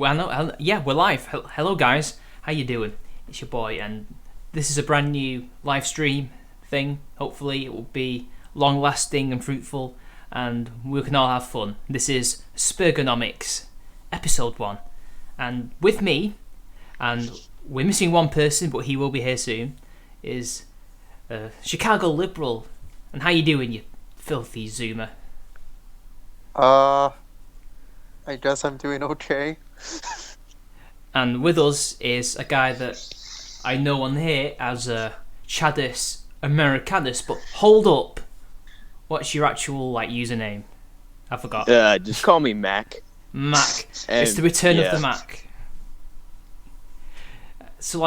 Well, no, yeah, we're live. Hello, guys. How you doing? It's your boy, and this is a brand new live stream thing. Hopefully, it will be long-lasting and fruitful, and we can all have fun. This is Spergonomics, episode 1, and with me, and we're missing one person, but he will be here soon, is Chicago Liberal. And how you doing, you filthy Zoomer? I guess I'm doing okay. And with us is a guy that I know on here as Chadis Americanus, but hold up, what's your actual username? I forgot. Just call me Mac. Mac. And, it's the return of the Mac. So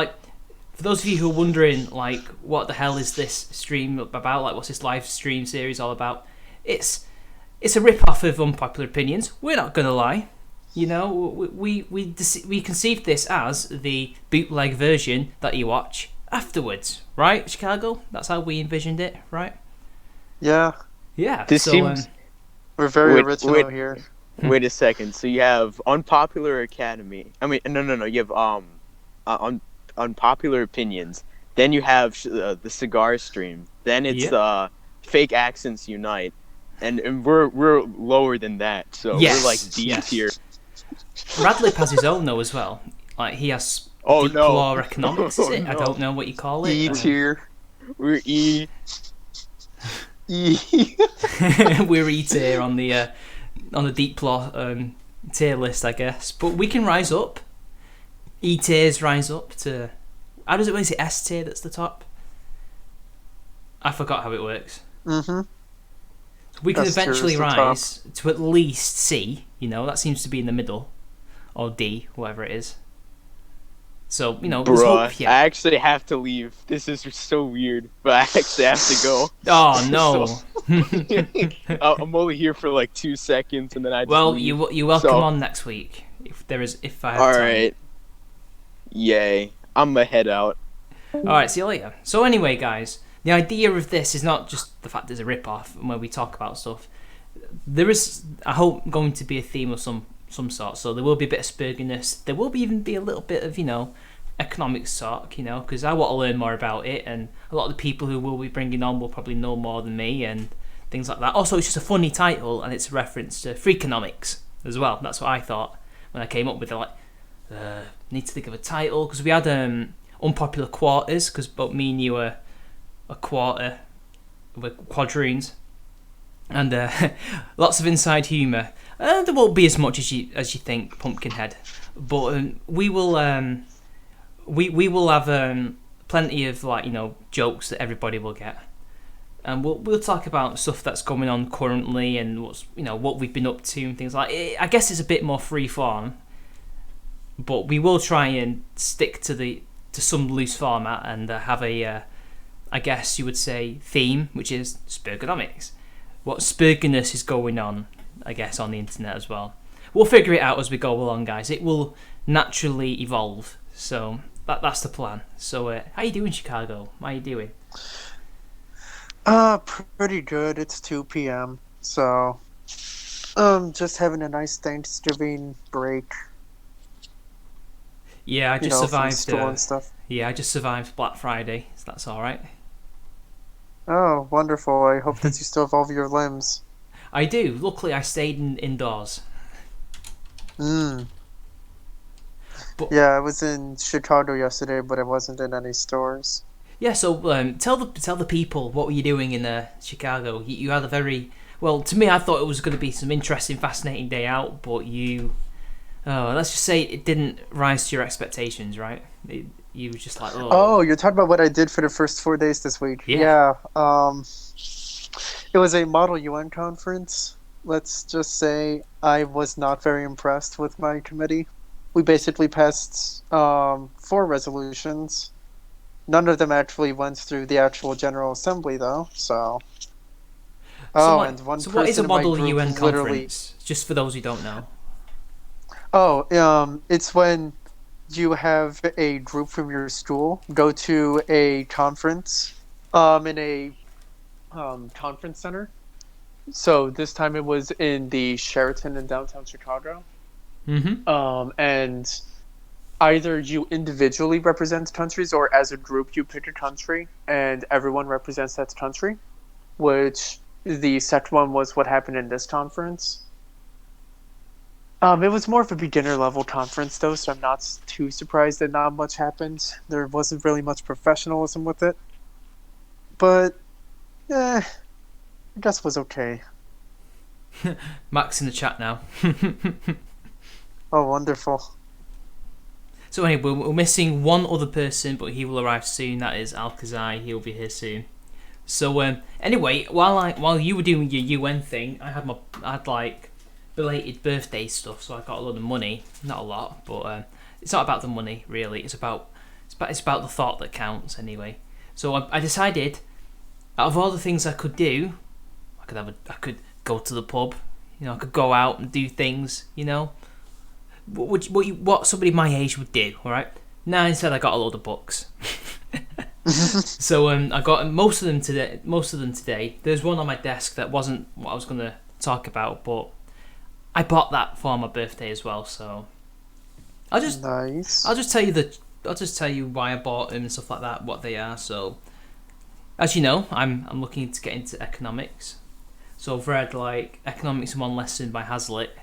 for those of you who are wondering what the hell is this stream about, what's this live stream series all about, it's a rip-off of Unpopular Opinions. We're not gonna lie. You know, we conceived this as the bootleg version that you watch afterwards, right, Chicago? That's how we envisioned it, right? Yeah. Yeah. This seems... We're very original here. Wait a second. So you have Unpopular Academy. I mean, no. You have Unpopular Opinions. Then you have the cigar stream. Then it's Fake Accents Unite. And we're lower than that, so we're like D tier. Radlip has his own though as well. He has law economics, is it? No. I don't know what you call it. E tier. We're E. We're E tier on the deep law tier list, I guess. But we can rise up. E tiers rise up to. How does it? What is it? S tier that's the top. I forgot how it works. We can eventually rise to at least C, that seems to be in the middle, or D, whatever it is. So, Bruh, hope, I actually have to leave. This is so weird, but I actually have to go. Oh, no. I'm only here for like 2 seconds, and then I just leave. You're welcome on next week, if I have time. Alright. Yay. I'm gonna head out. Alright, see you later. So anyway, guys, the idea of this is not just the fact it's a rip-off when we talk about stuff. There is, I hope, going to be a theme of some sort. So there will be a bit of spurginess. There will even be a little bit of, economics talk, because I want to learn more about it. And a lot of the people who will be bringing on will probably know more than me and things like that. Also, it's just a funny title, and it's a reference to Freakonomics as well. That's what I thought when I came up with it. Need to think of a title, because we had Unpopular Quarters, because both me and you were a quarter with quadroons, and lots of inside humour. There won't be as much as you think, Pumpkinhead, but we will have plenty of jokes that everybody will get, and we'll talk about stuff that's going on currently and what we've been up to and things like it. I guess it's a bit more free form, but we will try and stick to some loose format and have a I guess you would say theme, which is Spergonomics. What spurginess is going on, I guess, on the internet as well. We'll figure it out as we go along, guys. It will naturally evolve. So that's the plan. So how you doing, Chicago? How you doing? Pretty good. It's 2 p.m. So just having a nice Thanksgiving break. Yeah, I just survived school and stuff. Yeah, I just survived Black Friday, so that's all right. Oh, wonderful. I hope that you still have all of your limbs. I do. Luckily, I stayed indoors. But, yeah, I was in Chicago yesterday, but I wasn't in any stores. Yeah, so tell the people, what were you doing in Chicago? You had a very... Well, to me, I thought it was going to be some interesting, fascinating day out, but let's just say it didn't rise to your expectations, right? You were just like, oh, you're talking about what I did for the first 4 days this week. Yeah. It was a Model UN conference. Let's just say I was not very impressed with my committee. We basically passed 4 resolutions. None of them actually went through the actual General Assembly, though. So and one so person what is a Model in my group UN conference? Just for those who don't know. It's when you have a group from your school go to a conference in a conference center. So this time it was in the Sheraton in downtown Chicago. And either you individually represent countries or as a group you pick a country and everyone represents that country, which the second one was what happened in this conference. It was more of a beginner level conference though, so I'm not too surprised that not much happened. There wasn't really much professionalism with it. But, I guess it was okay. Max in the chat now. Oh, wonderful. So anyway, we're missing one other person, but he will arrive soon. That is Alcazai. He'll be here soon. So anyway, while you were doing your UN thing, I had like belated birthday stuff, so I got a lot of money. Not a lot, but it's not about the money really. It's about the thought that counts anyway. So I decided, out of all the things I could do, I could go to the pub. I could go out and do things. What somebody my age would do, all right? Now instead I got a load of books. So I got most of them today. There's one on my desk that wasn't what I was going to talk about, but I bought that for my birthday as well. So I'll just tell you why I bought them and stuff like that, what they are. So as you know, I'm looking to get into economics. So I've read like Economics in One Lesson by Hazlitt.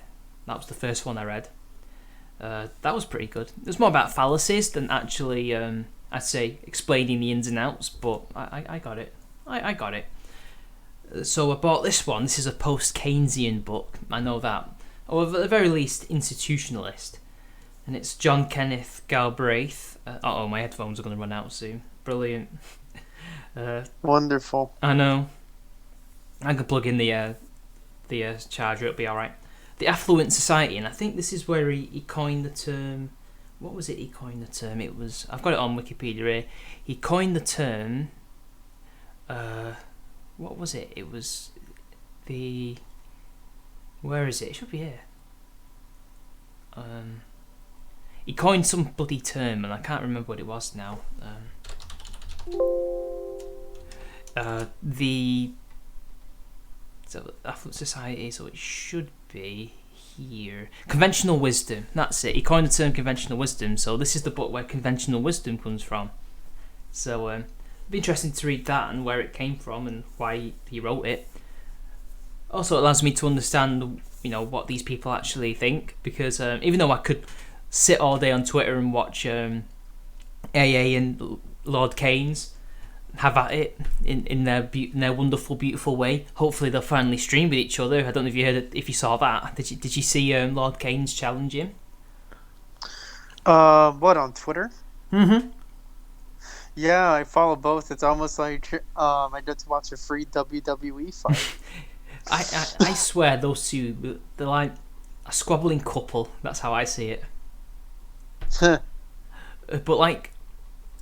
That was the first one I read. That was pretty good. It was more about fallacies than actually, I'd say, explaining the ins and outs, but I got it. I got it. So I bought this one. This is a post-Keynesian book. I know that. Or at the very least, institutionalist. And it's John Kenneth Galbraith. My headphones are going to run out soon. Brilliant. Wonderful. I know. I can plug in the charger. It'll be all right. The Affluent Society, and I think this is where he coined the term. What was it? He coined the term. It was. I've got it on Wikipedia here. He coined the term. What was it? It was the. Where is it? It should be here. He coined some bloody term, and I can't remember what it was now. The Affluent Society, so it should be here. Conventional wisdom, that's it. He coined the term conventional wisdom, so this is the book where conventional wisdom comes from. So it'd be interesting to read that and where it came from and why he wrote it. Also, it allows me to understand, what these people actually think, because even though I could sit all day on Twitter and watch AA and Lord Keynes have at it in their wonderful, beautiful way. Hopefully they'll finally stream with each other. I don't know if you saw that. Did you see Lord Keynes challenge him? What, on Twitter? Mm-hmm. Yeah, I follow both. It's almost like I get to watch a free WWE fight. I swear those two, they're like a squabbling couple. That's how I see it. But like,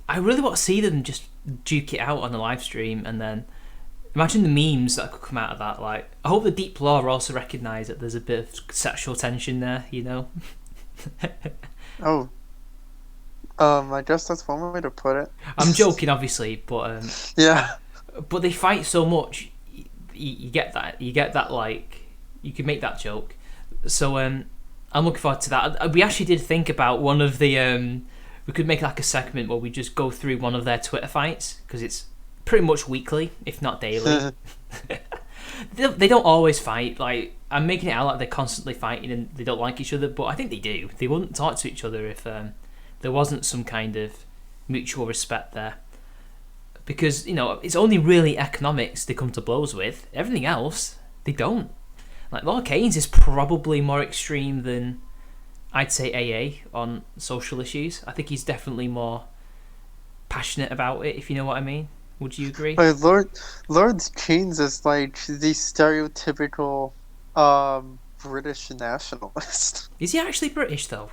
I really want to see them just duke it out on the live stream, and then imagine the memes that could come out of that. Like, I hope the Deep Law also recognise that there's a bit of sexual tension there, Oh. I guess that's one way to put it. I'm joking, obviously, but yeah. But they fight so much, you get that. You get that, like, you could make that joke. So I'm looking forward to that. We actually did think about one of the. We could make like a segment where we just go through one of their Twitter fights, because it's pretty much weekly, if not daily. They don't always fight. Like, I'm making it out like they're constantly fighting and they don't like each other, but I think they do. They wouldn't talk to each other if there wasn't some kind of mutual respect there. Because, it's only really economics they come to blows with. Everything else, they don't. Like, Lord Keynes is probably more extreme than, I'd say, AA on social issues. I think he's definitely more passionate about it, if you know what I mean. Would you agree? Lord Keynes is like the stereotypical British nationalist. Is he actually British, though?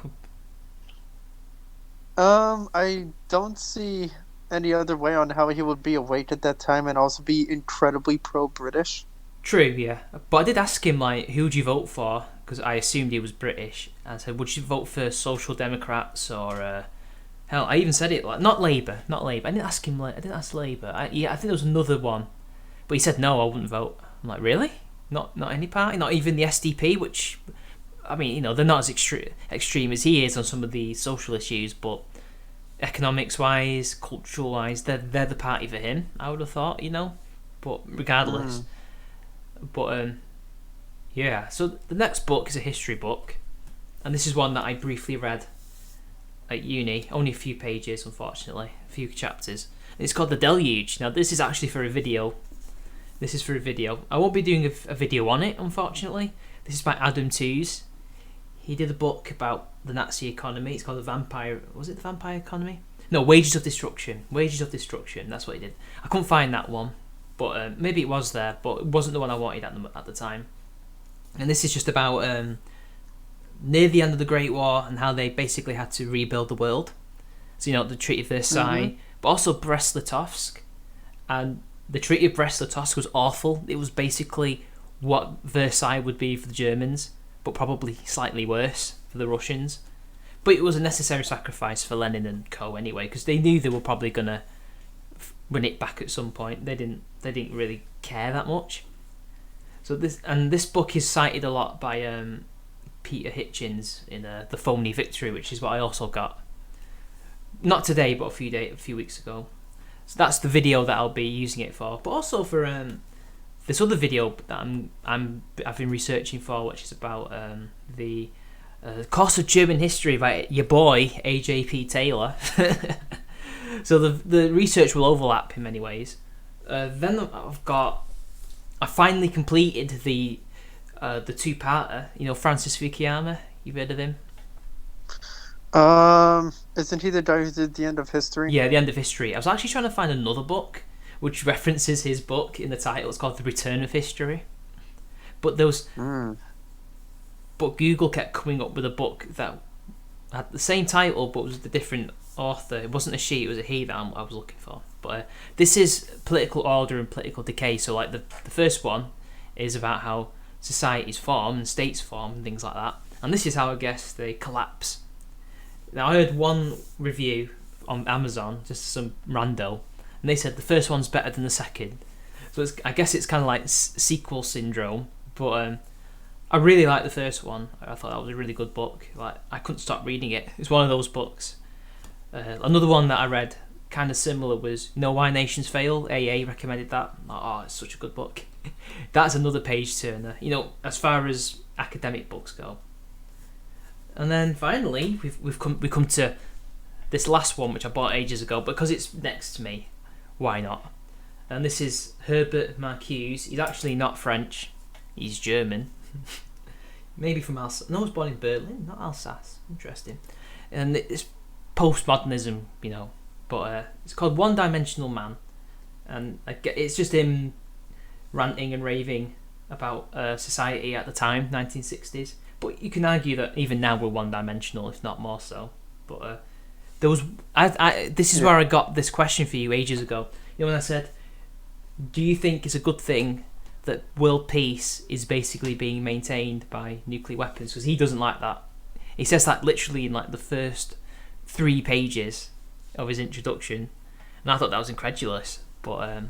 I don't see any other way on how he would be awake at that time and also be incredibly pro-British. True, yeah. But I did ask him, like, who'd you vote for? Because I assumed he was British. I said, would you vote for Social Democrats or... hell, I even said it, like, not Labour. I didn't ask him, I didn't ask Labour. I think there was another one. But he said, no, I wouldn't vote. I'm like, really? Not any party? Not even the SDP, which I mean, they're not as extreme as he is on some of the social issues, but economics-wise, cultural-wise, they're the party for him, I would have thought, But regardless. But, yeah. So the next book is a history book, and this is one that I briefly read at uni. Only a few pages, unfortunately. A few chapters. It's called The Deluge. Now, this is actually for a video. I won't be doing a video on it, unfortunately. This is by Adam Tooze. He did a book about the Nazi economy. It's called Was it the Vampire Economy? No, Wages of Destruction. That's what he did. I couldn't find that one, but maybe it was there, but it wasn't the one I wanted at the time. And this is just about near the end of the Great War and how they basically had to rebuild the world. So, the Treaty of Versailles, but also Brest-Litovsk. And the Treaty of Brest-Litovsk was awful. It was basically what Versailles would be for the Germans, but probably slightly worse for the Russians. But it was a necessary sacrifice for Lenin and co. anyway, because they knew they were probably going to win it back at some point. They didn't really care that much. So this book is cited a lot by Peter Hitchens in The Phony Victory, which is what I also got. Not today, but a few weeks ago. So that's the video that I'll be using it for, but also for this other video that I've been researching for, which is about the course of German history by your boy AJP Taylor. So the research will overlap in many ways. Then I finally completed the two-parter. Francis Fukuyama. You've heard of him? Isn't he the guy who did The End of History? Yeah, The End of History. I was actually trying to find another book which references his book in the title. It's called The Return of History. But there was... But Google kept coming up with a book that had the same title but was a different author. It wasn't a she, it was a he that I was looking for. But this is political order and political decay. So like the first one is about how societies form and states form and things like that. And this is how I guess they collapse. Now, I heard one review on Amazon, just some rando, and they said the first one's better than the second. So I guess it's kind of like sequel syndrome, but I really liked the first one. I thought that was a really good book. Like, I couldn't stop reading it. It's one of those books. Another one that I read, kind of similar, was Why Nations Fail. AA recommended that. Oh, it's such a good book. That's another page turner, as far as academic books go. And then finally, we come to this last one, which I bought ages ago, because it's next to me. Why not? And this is Herbert Marcuse. He's actually not French. He's German. Maybe from Alsace. No, he was born in Berlin, not Alsace. Interesting. And it's postmodernism, But it's called One Dimensional Man. And it's just him ranting and raving about society at the time, 1960s. But you can argue that even now we're one-dimensional, if not more so. But there was, this is where I got this question for you ages ago. When I said, do you think it's a good thing that world peace is basically being maintained by nuclear weapons? Because he doesn't like that. He says that literally in like the first 3 pages of his introduction, and I thought that was incredulous. But I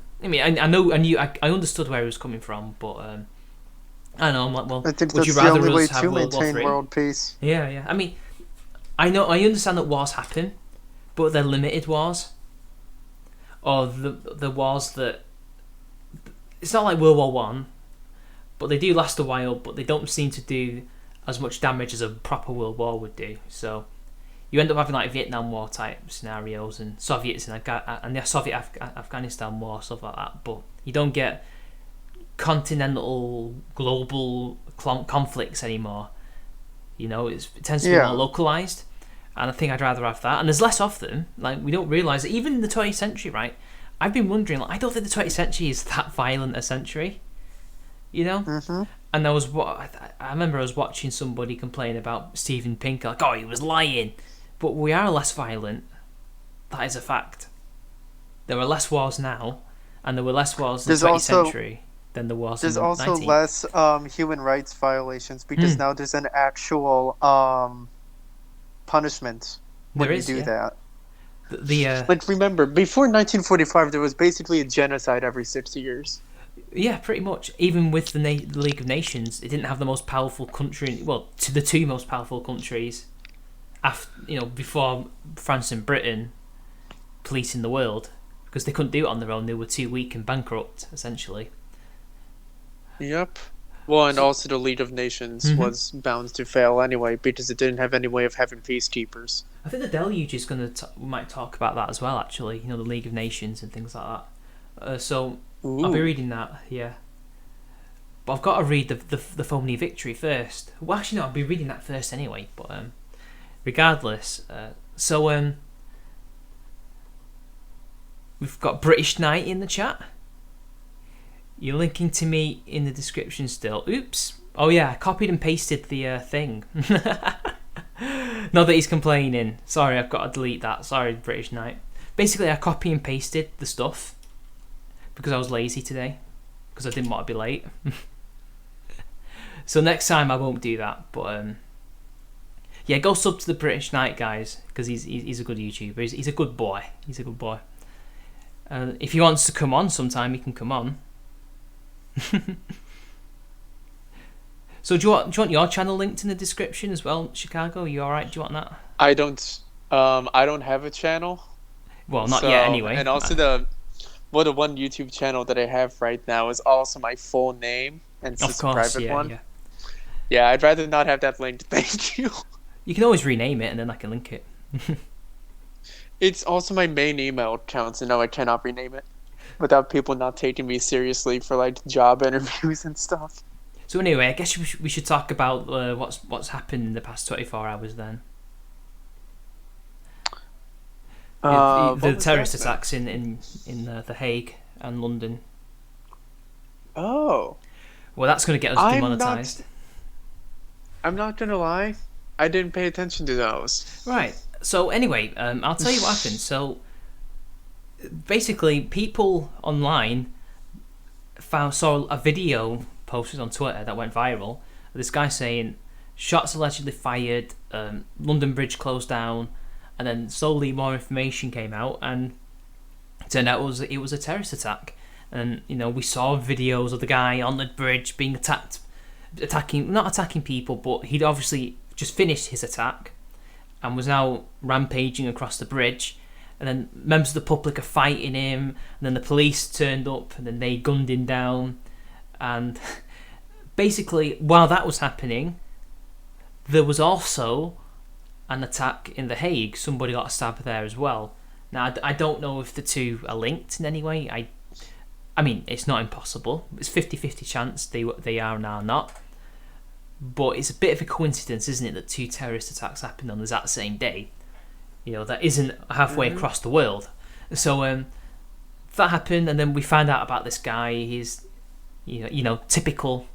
understood where he was coming from, but. I know. I'm like, well, I think would that's you the rather only way us have to World War maintain III? world peace. Yeah. I mean, I understand that wars happen, but they're limited wars, or the wars that it's not like World War One, but they do last a while, but they don't seem to do as much damage as a proper World War would do. So you end up having like Vietnam War type scenarios and Soviets and the Soviet Afghanistan War, stuff like that. But you don't get continental global conflicts anymore. It tends to be more localized, and I think I'd rather have that. And there's less of them. Like, we don't realize that even in the 20th century, right? I've been wondering, I don't think the 20th century is that violent a century, Mm-hmm. And I remember I was watching somebody complain about Steven Pinker, like, oh, he was lying. But we are less violent. That is a fact. There are less wars now, and there were less wars in the 20th century than there was in the 19th. There's also less human rights violations, because now there's an actual punishment when you do that. Like, remember, before 1945, there was basically a genocide every 6 years. Yeah, pretty much. Even with the League of Nations, it didn't have the most powerful country. Well, to the two most powerful countries, after before France and Britain policing the world, because they couldn't do it on their own. They were too weak and bankrupt, essentially. Yep. Well, and also the League of Nations was bound to fail anyway because it didn't have any way of having peacekeepers. I think the Deluge is going to we might talk about that as well. Actually, the League of Nations and things like that. So Ooh. I'll be reading that. Yeah, but I've got to read the Foaming Victory first. Well, actually, no, I'll be reading that first anyway. But regardless, we've got British Knight in the chat. You're linking to me in the description still. Oops. Oh yeah, I copied and pasted the thing. Not that he's complaining. Sorry, I've got to delete that. Sorry, British Knight. Basically, I copy and pasted the stuff because I was lazy today. Because I didn't want to be late. So next time I won't do that. But yeah, go sub to the British Knight, guys. Because he's a good YouTuber. He's a good boy. He's a good boy. If he wants to come on sometime, he can come on. So do you want your channel linked in the description as well, Chicago? Are you alright? Do you want that? I don't have a channel. Well, not yet anyway. And also the one YouTube channel that I have right now is also my full name, and it's just a private one. Yeah, I'd rather not have that linked. Thank you. You can always rename it and then I can link it. It's also my main email account, so no, I cannot rename it without people not taking me seriously for like job interviews and stuff. So anyway, I guess we should talk about what's happened in the past 24 hours then. The terrorist attacks in The Hague and London. Oh. Well, that's going to get us demonetised. I'm not going to lie. I didn't pay attention to those. Right. So anyway, I'll tell you what happened. So basically, people online saw a video posted on Twitter that went viral. This guy saying shots allegedly fired, London Bridge closed down, and then slowly more information came out, and it turned out it was a terrorist attack. And we saw videos of the guy on the bridge being not attacking people, but he'd obviously just finished his attack and was now rampaging across the bridge. And then members of the public are fighting him, and then the police turned up, and then they gunned him down. And basically, while that was happening, there was also an attack in The Hague. Somebody got stabbed there as well. Now, I don't know if the two are linked in any way. I mean, it's not impossible. It's 50-50 chance they are and are not. But it's a bit of a coincidence, isn't it, that two terrorist attacks happened on the exact same day? That isn't halfway across the world. So that happened, and then we found out about this guy. He's, typical,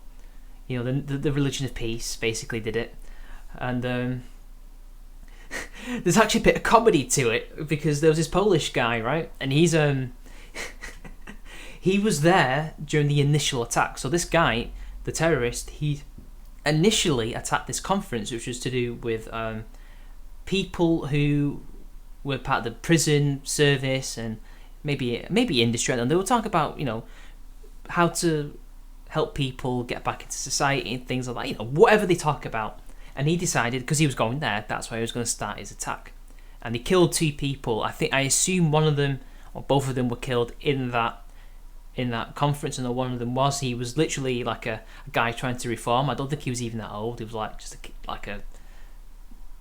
the religion of peace basically did it. And there's actually a bit of comedy to it, because there was this Polish guy, right? And he's he was there during the initial attack. So this guy, the terrorist, he initially attacked this conference, which was to do with people who were part of the prison service and maybe industry, and they will talk about how to help people get back into society and things like that, whatever they talk about. And he decided, because he was going there, that's why he was going to start his attack. And he killed two people. I assume one of them or both of them were killed in that conference, and one of them he was literally like a guy trying to reform. I don't think he was even that old. He was like just like a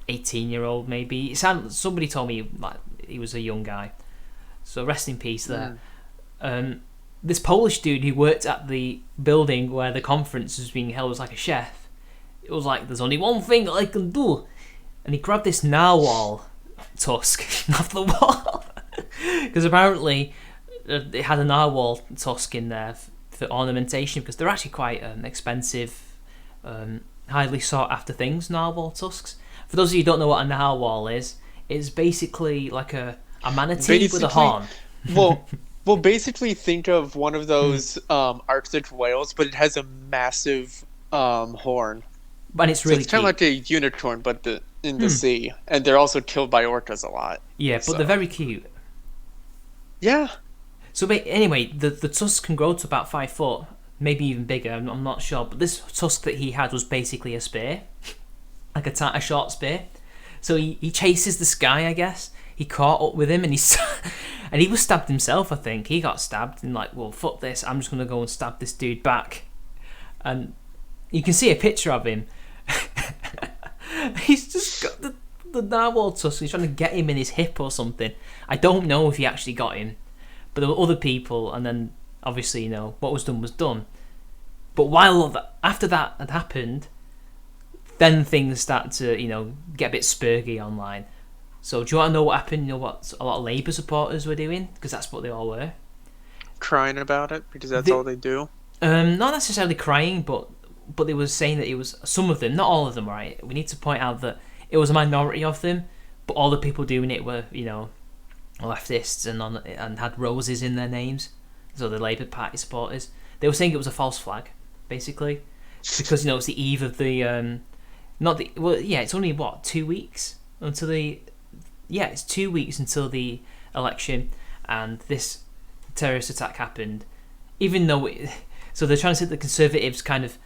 18-year-old maybe. Somebody told me like he was a young guy. So rest in peace there. This Polish dude who worked at the building where the conference was being held was like a chef. It was like, there's only one thing I can do, and he grabbed this narwhal tusk off the wall because apparently it had a narwhal tusk in there for ornamentation, because they're actually quite expensive, highly sought after things, narwhal tusks. For those of you who don't know what a narwhal is, it's basically like a manatee with a horn. Well, basically think of one of those Arctic whales, but it has a massive horn. And it's really kind of like a unicorn, but in the sea. And they're also killed by orcas a lot. Yeah, but they're very cute. Yeah. So anyway, the tusk can grow to about 5 foot, maybe even bigger. I'm not sure, but this tusk that he had was basically a spear, like a short spear. So he chases this guy, I guess. He caught up with him, and and he was stabbed himself. I think he got stabbed, and like, well, fuck this. I'm just gonna go and stab this dude back. And you can see a picture of him. He's just got the narwhal tusk. He's trying to get him in his hip or something. I don't know if he actually got him. But there were other people, and then obviously, what was done was done. But after that had happened, then things start to, get a bit spurgy online. So do you want to know what happened? You know what a lot of Labour supporters were doing? Because that's what they all were. Crying about it, because that's all they do? Not necessarily crying, but they were saying that it was some of them, not all of them, right? We need to point out that it was a minority of them, but all the people doing it were, leftists and had roses in their names, so the Labour Party supporters. They were saying it was a false flag, basically, because it's the eve of the it's only 2 weeks until it's 2 weeks until the election, and this terrorist attack happened. Even though so they're trying to say the Conservatives kind of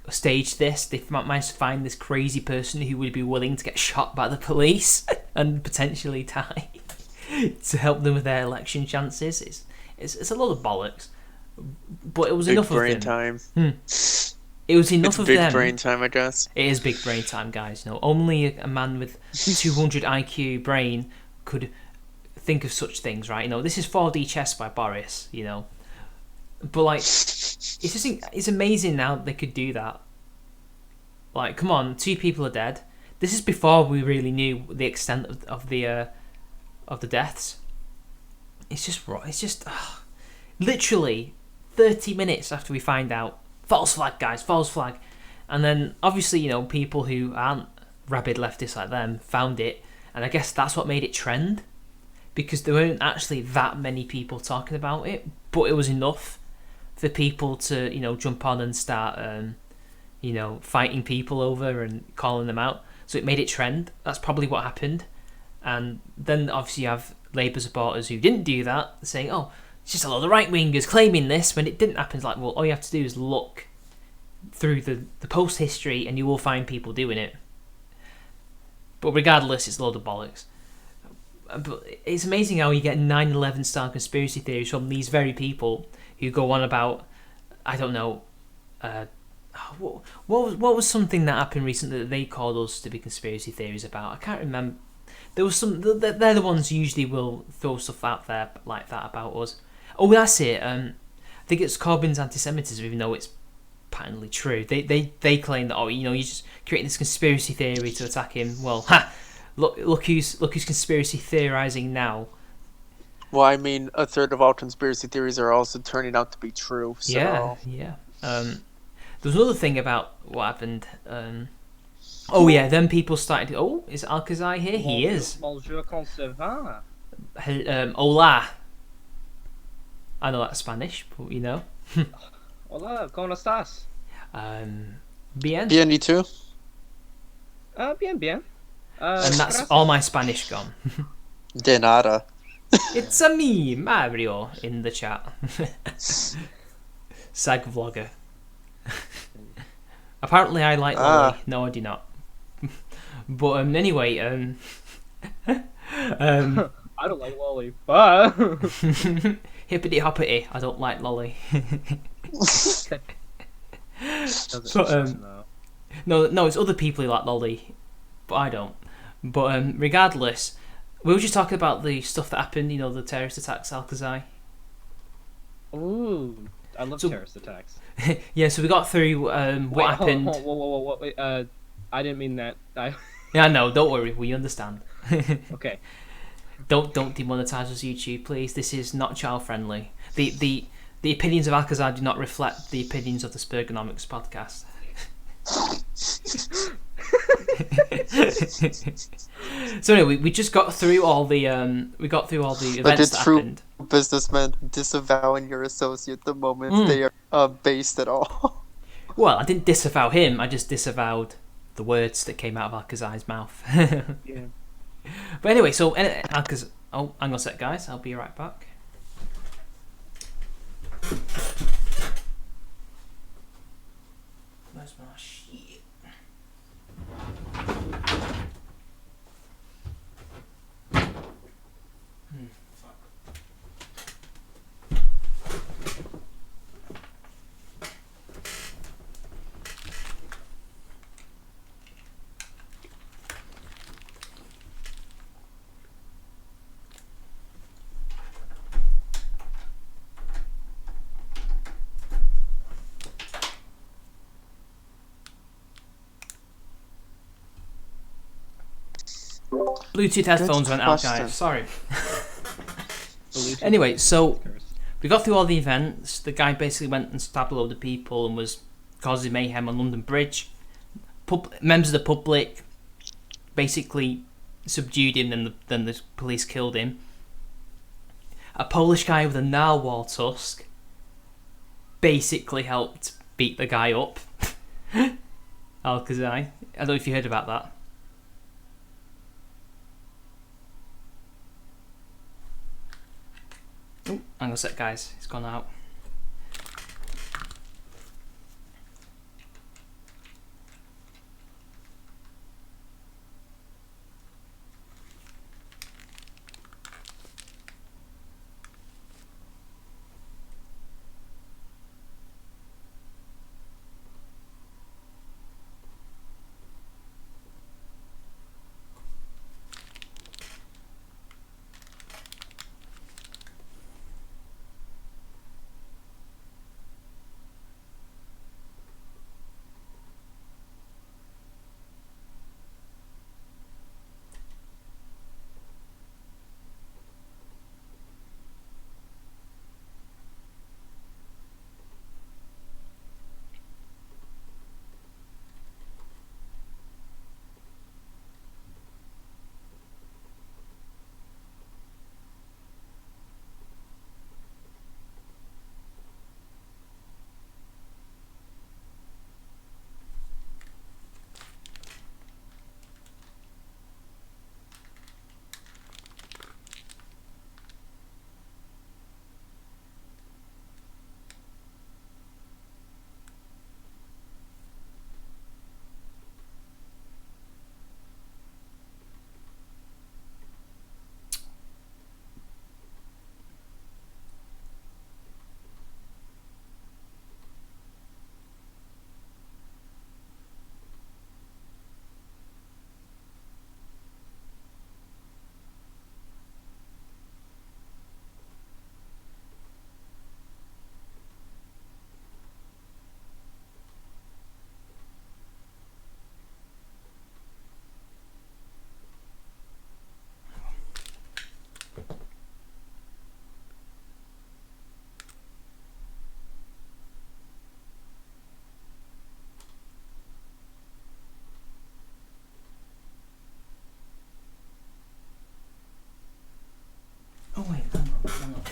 staged this. They managed to find this crazy person who would be willing to get shot by the police and potentially die to help them with their election chances. It's a lot of bollocks, but it was big enough brain of them. Time. It was enough of big them. Big brain time, I guess. It is big brain time, guys. Only a man with 200 IQ brain could think of such things, right? This is 4D chess by Boris. But like, it's amazing how they could do that. Like, come on, 2 people are dead. This is before we really knew the extent of the deaths. It's just literally 30 minutes after we find out, false flag, guys, false flag, and then obviously people who aren't rabid leftists like them found it, and I guess that's what made it trend, because there weren't actually that many people talking about it, but it was enough for people to jump on and start fighting people over and calling them out. So it made it trend. That's probably what happened. And then obviously you have Labour supporters who didn't do that, saying, oh, it's just a lot of right-wingers claiming this, when it didn't happen. It's like, well, all you have to do is look through the post history and you will find people doing it. But regardless, it's a load of bollocks. But it's amazing how you get 9/11 style conspiracy theories from these very people who go on about, I don't know, what was something that happened recently that they called us to be conspiracy theories about? I can't remember. There was some. They're the ones who usually will throw stuff out there like that about us. Oh, that's it. I think it's Corbyn's anti-Semitism, even though it's patently true. They claim that you're just creating this conspiracy theory to attack him. Well, look who's conspiracy theorizing now. Well, I mean, a third of all conspiracy theories are also turning out to be true. So. Yeah. There was another thing about what happened. Then people started. Oh, is Alcazar here? He is. Bonjour, comment ça va? Hola. I know that's Spanish, but Hola, ¿cómo estás? Bien. Bien, you too? Bien, bien. And that's gracias. all my Spanish gone. De nada. It's a me, Mario, in the chat. Sag vlogger. Apparently I like Lolly. No, I do not. But anyway, I don't like lolly, but hippity hoppity, I don't like Lolly. But, no, it's other people who like Lolly, but I don't. But regardless, we were just talking about the stuff that happened, the terrorist attacks, Alcazar. Ooh, I love terrorist attacks. Yeah, so we got through what happened. Whoa, wait, I didn't mean that. Yeah, no, don't worry, we understand. Okay. Don't demonetize us, YouTube, please. This is not child friendly. The opinions of Alcazar do not reflect the opinions of the Spergonomics podcast. So anyway, we just got through all the events that happened. Businessmen disavowing your associate the moment they are based at all. Well, I didn't disavow him. I just disavowed the words that came out of Alcazar's mouth. Yeah. But anyway, so Alcazar. Oh, hang on a sec, guys. I'll be right back. Where's my shit? Fuck. Bluetooth headphones went out, guys. Sorry. Anyway, so we got through all the events. The guy basically went and stabbed a load of people and was causing mayhem on London Bridge. Members of the public basically subdued him, and then the police killed him. A Polish guy with a narwhal tusk basically helped beat the guy up. Alcazar. I don't know if you heard about that. Oh, hang on a sec, guys. It's gone out. Oh wait, hang on.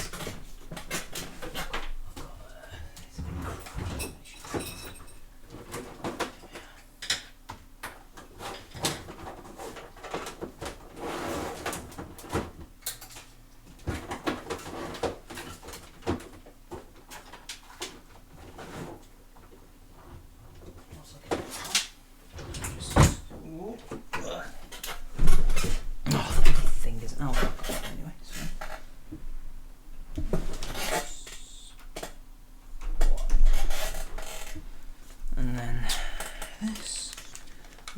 Oh, the thing is out. Anyway, so. And then this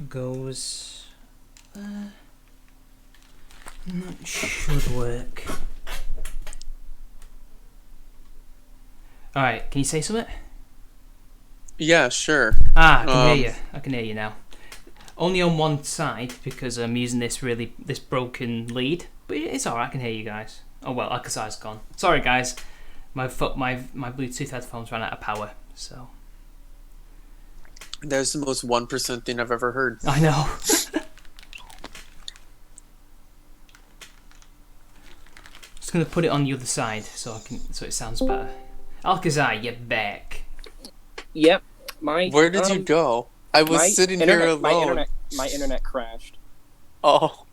goes there. And that should work. Alright, can you say something? Yeah, sure. Ah, I can hear you. I can hear you now. Only on one side because I'm using this broken lead, but it's alright. I can hear you guys. Oh well, Akasai's gone. Sorry guys, my Bluetooth headphones ran out of power, so. That's the most 1% thing I've ever heard. I know. Just gonna put it on the other side so it sounds better. Alcazar, you're back. Yep. Where did you go? I was sitting here alone. My internet crashed. Oh.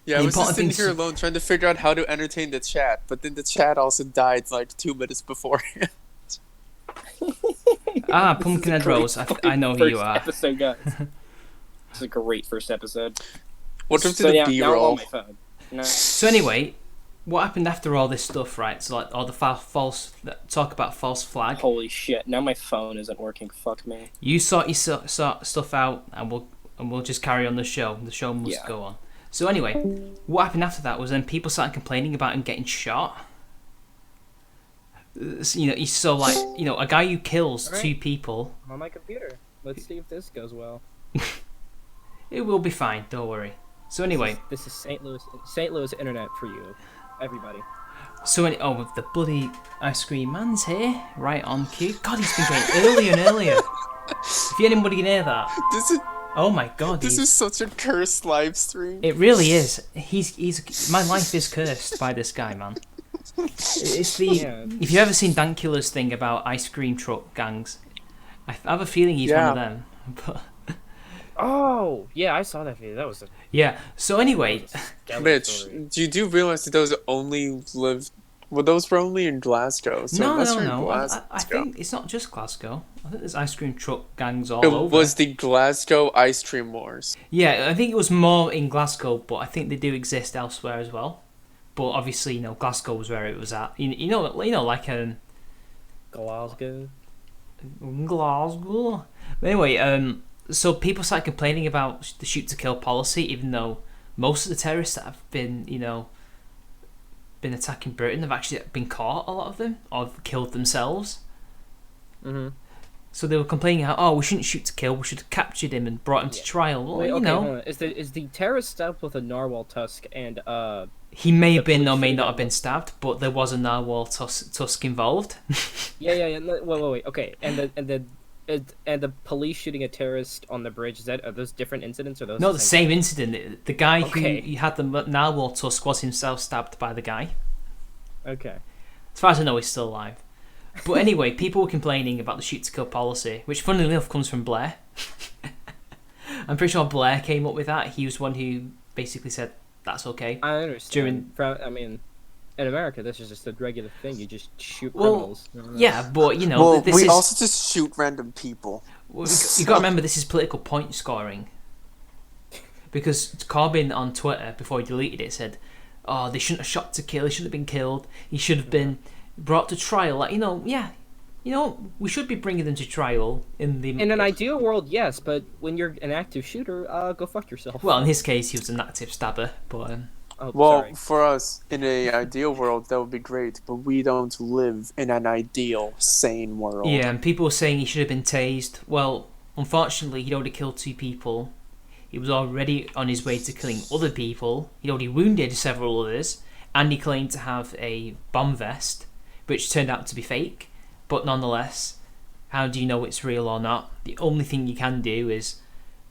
Yeah, I The was just important sitting thing here to- alone trying to figure out how to entertain the chat, but then the chat also died like 2 minutes before. Pumpkinhead Rose, I know who you First are. episode, guys. This is a great first episode. Welcome to So the yeah, now I'm on B-roll. my phone. No. So anyway, what happened after all this stuff, right? So like all the false talk about false flag. Holy shit! Now my phone isn't working. Fuck me. You sort your sort stuff out, and we'll just carry on the show. The show must go on. So anyway, what happened after that was then people started complaining about him getting shot. You know, he's so like, you know, a guy who kills Alright. 2 people. I'm on my computer. Let's see if this goes well. It will be fine. Don't worry. So anyway, This is St. Louis internet for you, everybody. the bloody ice cream man's here, right on cue. God, he's been going earlier and earlier. If anybody can hear that, This is oh my God, this is such a cursed live stream. it really is. He's my life is cursed by this guy, man. It's the Yeah. if you've ever seen Dankula's thing about ice cream truck gangs, I have a feeling he's one of them. But Oh yeah, I saw that video. That was a yeah. So anyway, stellar Mitch, story. you do realize that those only lived... Well, those were only in Glasgow. So no. unless you're in I Glasgow, think it's not just Glasgow. I think there's ice cream truck gangs all it over. was the Glasgow Ice Cream Wars. Yeah, I think it was more in Glasgow, but I think they do exist elsewhere as well. But obviously, you know, Glasgow was where it was at. You know, like Glasgow. Glasgow. But anyway, so people started complaining about the shoot to kill policy, even though most of the terrorists that have been, you know, been attacking Britain have actually been caught. A lot of them, or have killed themselves. Mm-hmm. So they were complaining how, oh, we shouldn't shoot to kill. We should have captured him and brought him to trial. Well, Wait, you okay, know, hold on. Is the terrorist stabbed with a narwhal tusk and he may have the been or police may shooting not him? have been stabbed, but there was a narwhal tusk involved. yeah. No, wait. Okay, and the police shooting a terrorist on the bridge. Are those different incidents or those? No, the same incident. The guy Okay. who had the narwhal tusk was himself stabbed by the guy. Okay. As far as I know, he's still alive. But anyway, people were complaining about the shoot to kill policy, which funnily enough comes from Blair. I'm pretty sure Blair came up with that. He was one who basically said that's okay. I understand. I mean, in America, this is just a regular thing. You just shoot Well, criminals. yeah, but you know, Well, this we is. also just shoot random people. You got to remember, this is political point scoring. Because Corbyn on Twitter, before he deleted it, said, "Oh, they shouldn't have shot to kill. He shouldn't have been killed. He should have been brought to trial." Like, we should be bringing them to trial in the. In an ideal world, yes, but when you're an active shooter, go fuck yourself. Well, in his case, he was an active stabber, but. Oh, Well, sorry. for us, in an ideal world, that would be great, but we don't live in an ideal, sane world. Yeah, and people were saying he should have been tased. Well, unfortunately, he'd already killed 2 people. He was already on his way to killing other people. He'd already wounded several others, and he claimed to have a bomb vest, which turned out to be fake. But nonetheless, how do you know it's real or not? The only thing you can do is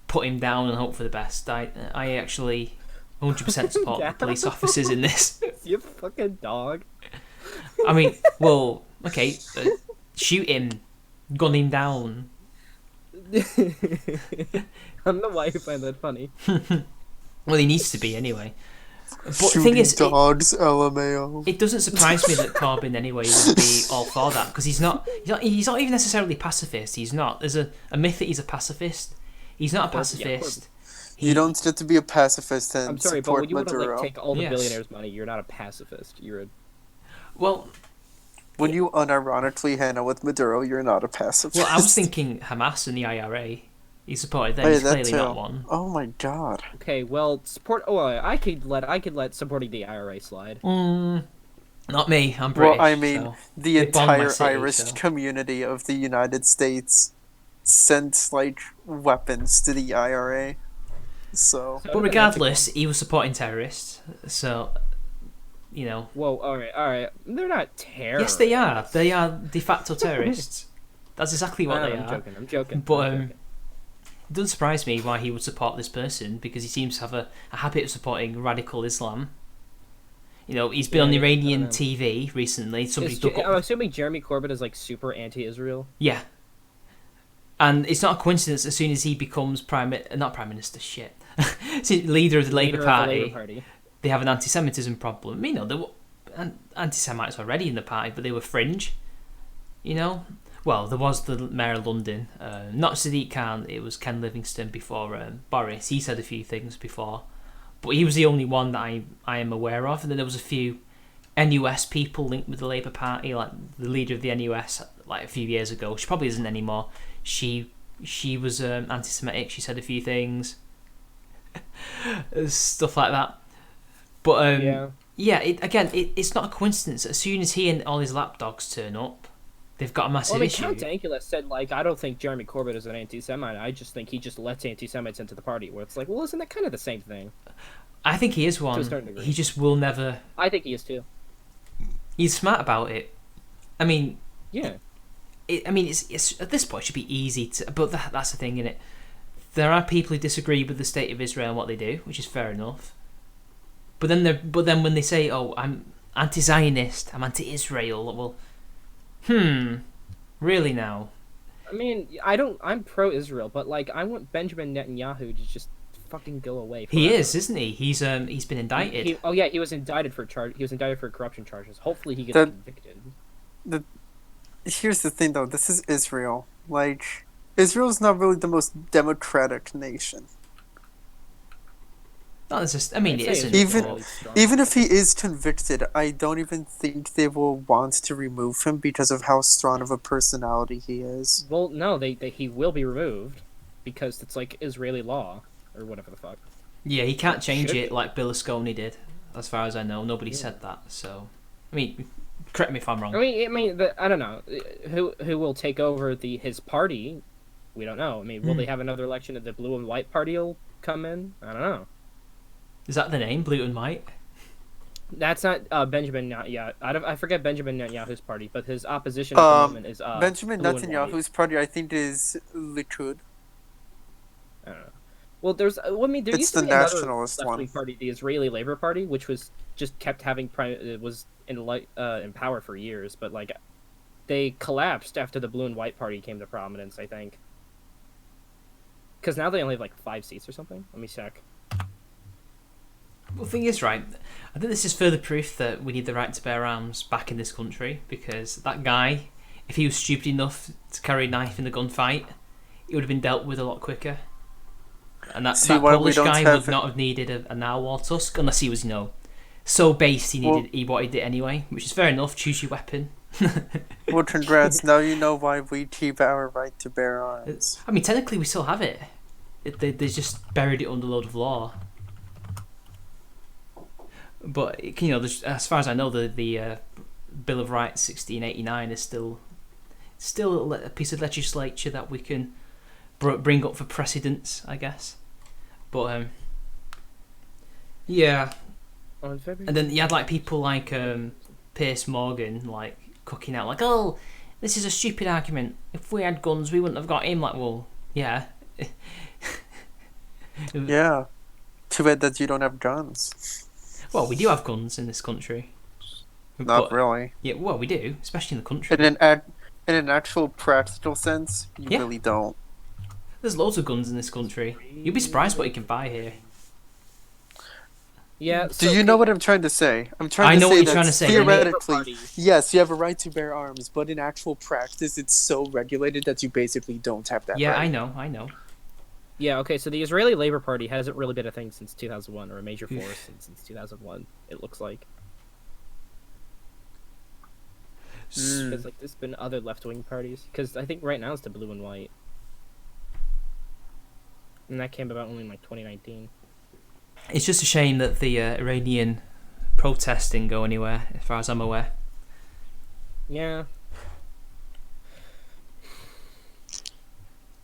put him down and hope for the best. I actually 100% support the police officers in this. You fucking dog. I mean, well, okay, shoot him, gun him down. I don't know why you find that funny. Well, he needs to be anyway. But Shooting the thing is, dogs, LMAO. it doesn't surprise me that Corbyn anyway would be all for that, because he's not even necessarily pacifist. He's not. There's a myth that he's a pacifist. He's not a pacifist. You don't get to be a pacifist and I'm sorry, but support when you want to Maduro. take all the Yes. billionaires' money, you're not a pacifist. You're a Well, When you unironically hang out with Maduro, you're not a pacifist. well, I was thinking Hamas and the IRA. He supported them. Hey, He's that clearly too. not one. Oh my god. okay. Well, support. Oh, I could let supporting the IRA slide. Not me. I'm British. Well, I mean, so. the They bombed my entire city, Irish so. community of the United States sent, like, weapons to the IRA. So... But regardless, he was supporting terrorists. So, you know. Whoa! All right. They're not terrorists. Yes, they are. They are de facto terrorists. That's exactly what they I'm are. I'm joking. But I'm joking. it doesn't surprise me why he would support this person, because he seems to have a habit of supporting radical Islam. You know, he's been on Yeah, I Iranian don't know. TV recently. Somebody I'm dug up. assuming Jeremy Corbyn is like super anti-Israel. Yeah. And it's not a coincidence as soon as he becomes not prime minister, shit. Leader of the Labour Leader of the Party. Labour Party. they have an anti-Semitism problem. You know, there were anti-Semites already in the party, but they were fringe. You know, well, there was the mayor of London, not Sadiq Khan. It was Ken Livingstone before Boris. He said a few things before, but he was the only one that I am aware of. And then there was a few NUS people linked with the Labour Party, like the leader of the NUS, like a few years ago. She probably isn't anymore. She was anti-Semitic. She said a few things, stuff like that. But it's not a coincidence. As soon as he and all his lapdogs turn up, they've got a massive issue. Count Dankula said, like, I don't think Jeremy Corbyn is an anti-Semite. I just think he just lets anti-Semites into the party. Where it's like, well, isn't that kind of the same thing? I think he is one. To a certain degree. He just will never. I think he is too. He's smart about it. I mean, yeah. It's at this point it should be easy to. But that's the thing, innit? There are people who disagree with the state of Israel and what they do, which is fair enough. But then when they say, "Oh, I'm anti-Zionist, I'm anti-Israel," well, really now? I mean, I'm pro-Israel, but like, I want Benjamin Netanyahu to just fucking go away. Forever. He is, isn't he? He's been indicted. He was indicted for He was indicted for corruption charges. Hopefully, he gets convicted. Here's the thing, though. This is Israel. Like, Israel's not really the most democratic nation. No, it's just. I mean, it isn't. Even if he is convicted, I don't even think they will want to remove him because of how strong of a personality he is. Well, no, he will be removed because it's like Israeli law or whatever the fuck. Yeah, he can't change it like Berlusconi did. As far as I know, nobody said that. So, I mean, correct me if I'm wrong. I don't know who will take over his party. We don't know. I mean, will they have another election and the blue and white party will come in? I don't know. Is that the name, Blue and White? That's not Benjamin Netanyahu. I forget Benjamin Netanyahu's party, but his opposition at the moment is Benjamin Blue Netanyahu's party. I think is Likud. I don't know. Well, there it's used to the be another nationalist left-wing one. party, the Israeli Labor Party, which was just kept having was in power for years, but like they collapsed after the Blue and White Party came to prominence. I think because now they only have like 5 seats or something. Let me check. Well, the thing is, right, I think this is further proof that we need the right to bear arms back in this country, because that guy, if he was stupid enough to carry a knife in the gunfight, it would have been dealt with a lot quicker. And that Polish guy would not have needed a narwhal tusk, unless he was, so based he wanted it anyway, which is fair enough, choose your weapon. Well, congrats, now you know why we keep our right to bear arms. I mean, technically we still have it. They just buried it under a load of law. But as far as I know, the Bill of Rights 1689 is still a piece of legislature that we can bring up for precedence, I guess. But yeah, and then you had like people like Piers Morgan like cooking out like, oh, this is a stupid argument. If we had guns, we wouldn't have got him. Like, well, yeah. Yeah. Too bad that you don't have guns. Well, we do have guns in this country. Not really. Yeah, well, we do, especially in the country. In an actual practical sense, you really don't. There's loads of guns in this country. You'd be surprised what you can buy here. Yeah. Do you know what I'm trying to say? I know what you're trying to say. Theoretically, yes, you have a right to bear arms, but in actual practice, it's so regulated that you basically don't have that. Yeah, right. I know. Yeah, okay, so the Israeli Labor Party hasn't really been a thing since 2001, or a major force since 2001, it looks like. Because there's been other left-wing parties, because I think right now it's the Blue and White. And that came about only in 2019. It's just a shame that the Iranian protests didn't go anywhere, as far as I'm aware. Yeah.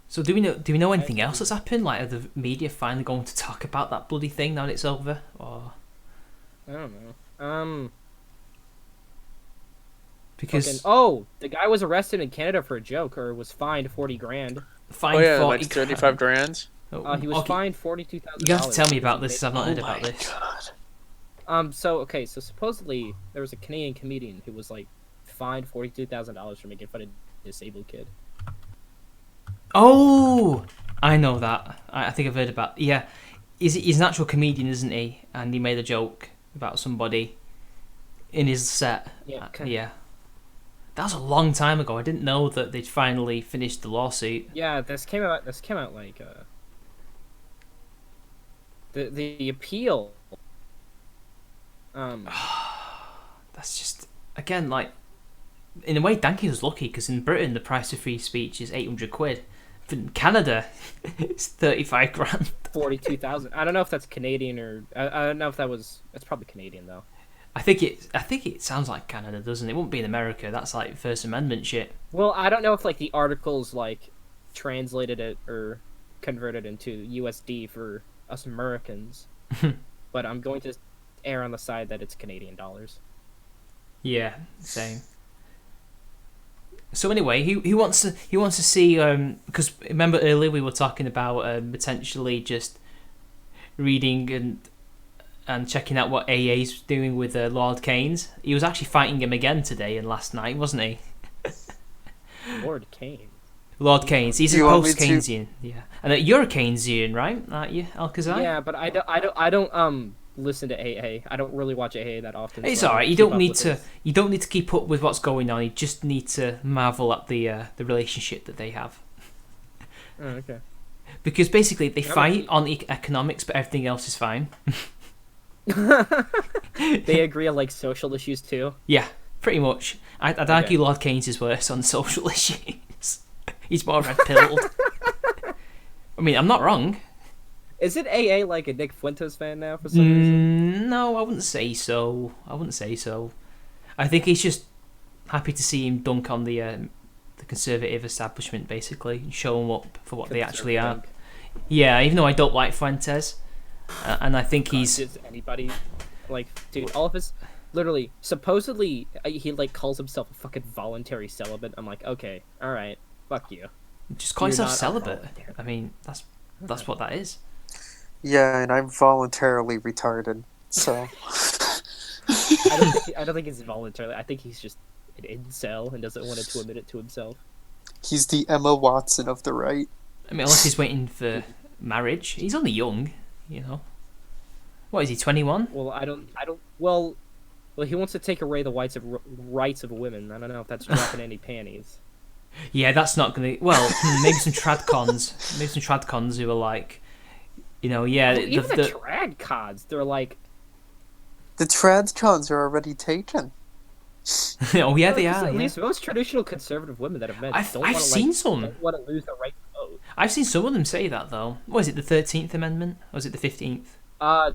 So do we know anything else that's happened? Like, are the media finally going to talk about that bloody thing now that it's over? Or I don't know. Because the guy was arrested in Canada for a joke, or was fined $40,000. Fined like $35,000. He was fined $42,000. You have to tell me about this. I've not heard about this. God. So supposedly there was a Canadian comedian who was fined $42,000 for making fun of a disabled kid. Oh, I know that. I think I've heard about. Yeah, he's an actual comedian, isn't he? And he made a joke about somebody in his set. Yeah. Yeah. That was a long time ago. I didn't know that they'd finally finished the lawsuit. Yeah, this came out like the appeal. That's just, again, like, in a way, Danky was lucky because in Britain the price of free speech is 800 quid. In Canada, it's 35 grand. 42,000. I don't know if that's Canadian or I don't know if it's probably Canadian though. I think it sounds like Canada, doesn't it? It wouldn't be in America. That's like First Amendment shit. Well, I don't know if like the articles like translated it or converted into USD for us Americans, but I'm going to err on the side that it's Canadian dollars. Yeah, same. So anyway, he wants to see, because remember earlier we were talking about potentially just reading and checking out what AA's doing with Lord Keynes. He was actually fighting him again today and last night, wasn't he? Lord Keynes. Lord Keynes. He's a You want me post-Keynesian. Yeah, and you're a Keynesian, right? Aren't you, Alcazar? Yeah, but I don't listen to AA. I don't really watch AA that often. It's so I alright. You keep don't up need with to. it. You don't need to keep up with what's going on. You just need to marvel at the relationship that they have. Oh, okay. Because basically they Yeah, fight on economics, but everything else is fine. They agree on like social issues too. Yeah, pretty much. I'd Okay. argue Lord Keynes is worse on social issues. He's more red-pilled. I mean, I'm not wrong. Is it AA like a Nick Fuentes fan now for some reason? No, I wouldn't say so. I think he's just happy to see him dunk on the conservative establishment, basically, and show them up for what they actually are. Conservative. Yeah, even though I don't like Fuentes, and I think he's... Does anybody like, dude? All of his, literally, supposedly he like calls himself a fucking voluntary celibate. I'm like, okay, all right, fuck you. Just call You're yourself not celibate. voluntary. I mean, that's what that is. Yeah, and I'm voluntarily retarded. So I don't think it's voluntarily. I think he's just an incel and doesn't want to admit it to himself. he's the Emma Watson of the right. I mean, unless he's waiting for marriage. He's only young, you know. What is he, 21? Well, I don't. Well, he wants to take away the rights of women. I don't know if that's dropping any panties. Yeah, that's not gonna. Well, maybe some tradcons who are like, you know, yeah. Well, even the trad cods, they're like, The transcons are already taken. oh yeah, they are. At Yeah. least most traditional conservative women that I've met I've don't seen some. Don't want to lose the right to vote. I've seen some of them say that though. What is it, the 13th Amendment? Or was it the 15th? I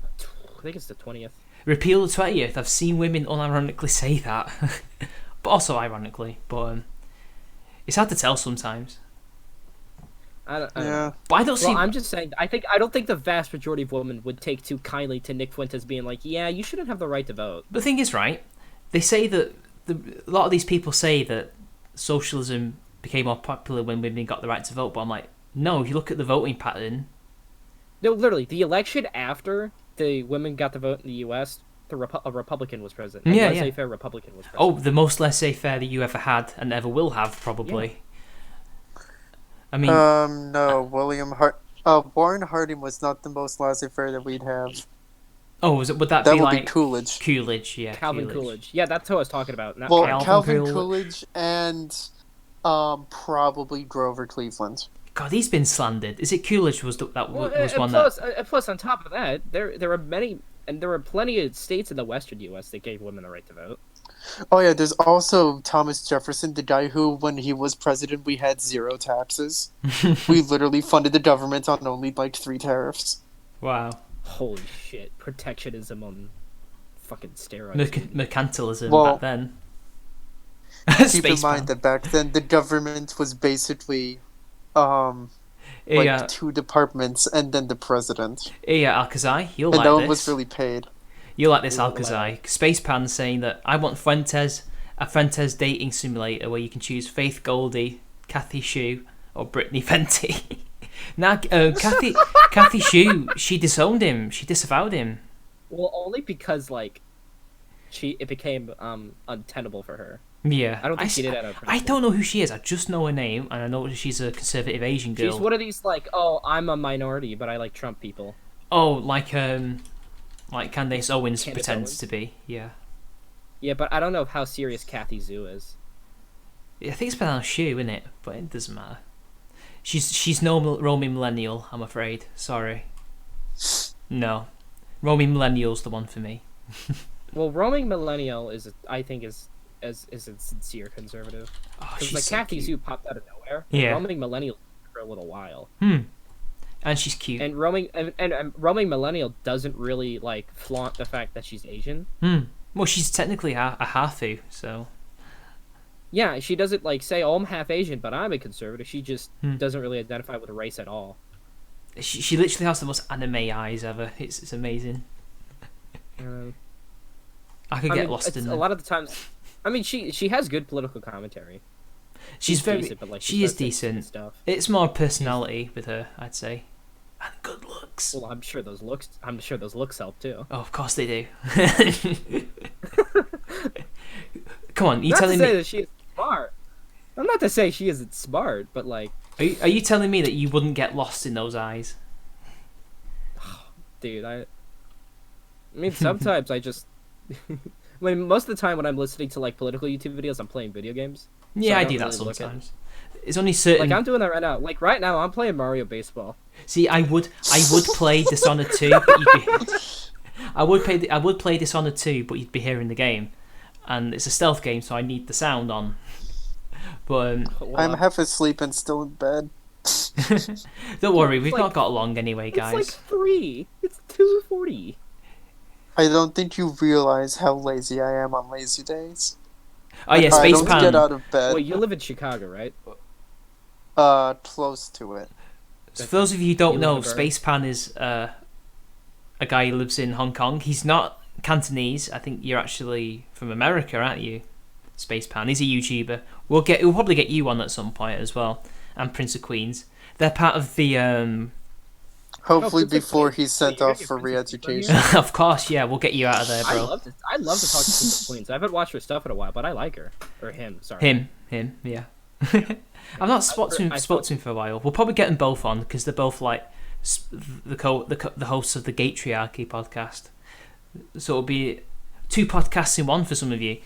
think it's the 20th. Repeal the 20th. I've seen women unironically say that, but also ironically. But it's hard to tell sometimes. I don't Yeah. know. But I don't see. Well, I'm just saying. I don't think the vast majority of women would take too kindly to Nick Fuentes being like, "Yeah, you shouldn't have the right to vote." The thing is, right? They say that a lot of these people say that socialism became more popular when women got the right to vote. But I'm like, no. If you look at the voting pattern, No, literally, the election after the women got the vote in the U.S., a Republican was president. Yeah, A yeah. laissez-faire Republican was president. oh, the most laissez-faire that you ever had and ever will have, probably. I mean, No, Warren Harding was not the most laissez-faire that we'd have. would that That be would like be Coolidge. Coolidge? Yeah, Calvin Coolidge. Yeah, that's who I was talking about. Not Well, Calvin Calvin Coolidge. Coolidge and probably Grover Cleveland. God, he's been slandered. Is it Coolidge was Well, was and one plus, on top of that, there are many, and there are plenty of states in the Western U.S. that gave women the right to vote. Oh yeah, there's also Thomas Jefferson, the guy who, when he was president, we had 0 taxes. We literally funded the government on only like 3 tariffs. Wow, Holy shit! Protectionism on fucking steroids. mercantilism Well, back then. Keep in mind that back then the government was basically yeah, 2 departments and then the president. yeah, Alcazar, you'll And like no this. one was really paid. You like this, Ooh, Alcazar. Spacepan saying that I want a Fuentes dating simulator where you can choose Faith Goldie, Kathy Shue, or Brittany Fenty. Now, Kathy Shue, she disowned him. She disavowed him. Well, only because like, it became untenable for her. Yeah, I don't think she did that on I purpose. don't know who she is. I just know her name, and I know she's a conservative Asian girl. She's one of these like, oh, I'm a minority, but I like Trump people. Oh, like Candace Owens Candace pretends Owens? to be. Yeah. Yeah, but I don't know how serious Kathy Zhu is. I think it's pronounced Shu, isn't it? But it doesn't matter. She's no roaming millennial, I'm afraid. Sorry. No. Roaming millennial's the one for me. Well, roaming millennial I think is a sincere conservative. Oh, Because she's like so Kathy cute. Zhu popped out of nowhere. Yeah. Roaming millennial for a little while. And she's cute. And roaming millennial doesn't really like flaunt the fact that she's Asian. Well, she's technically a Hafu, so... Yeah, she doesn't like say, "Oh, I'm half Asian, but I'm a conservative." She just doesn't really identify with race at all. She literally has the most anime eyes ever. It's amazing. I could get lost in a them. lot of the times. I mean, she has good political commentary. She's very decent, but, like, she is says things and decent. stuff. It's more personality with her, I'd say, and good looks. Well, I'm sure those looks help too. Oh, of course they do. Come on, you Not telling to say me? that she is smart. I'm not to say she isn't smart, but like, Are you telling me that you wouldn't get lost in those eyes? dude, I mean, sometimes I just. I mean, most of the time when I'm listening to like political YouTube videos, I'm playing video games. Yeah, I I don't do that really look at- sometimes. It's only certain. Like I'm doing that right now. Like right now, I'm playing Mario Baseball. See, I would play Dishonored 2, but you'd be. I would play Dishonored 2, but you'd be hearing the game, and it's a stealth game, so I need the sound on. But I'm half asleep and still in bed. don't worry, we've like- not got long anyway, guys. It's like 3. It's 2:40. I don't think you realize how lazy I am on lazy days. Oh yeah, I Space don't get Pan. out of bed. Wait, you live in Chicago, right? Close to it. So for those of you who don't You know, live in Space Pan is a guy who lives in Hong Kong. He's not Cantonese. I think you're actually from America, aren't you? Space Pan. He's a YouTuber. We'll probably get you on at some point as well. And Prince of Queens. They're part of the Hopefully Prince of before Queens. he's sent You're gonna off get for Prince of Queens re-education. of course, yeah, we'll get you out of there, I bro. love to talk to Prince of Queens. I haven't watched her stuff in a while, but I like her or him. Sorry. Him, yeah. I've not spoke to him for a while. We'll probably get them both on because they're both like the hosts of the Gatriarchy podcast. So it'll be 2 podcasts in one for some of you.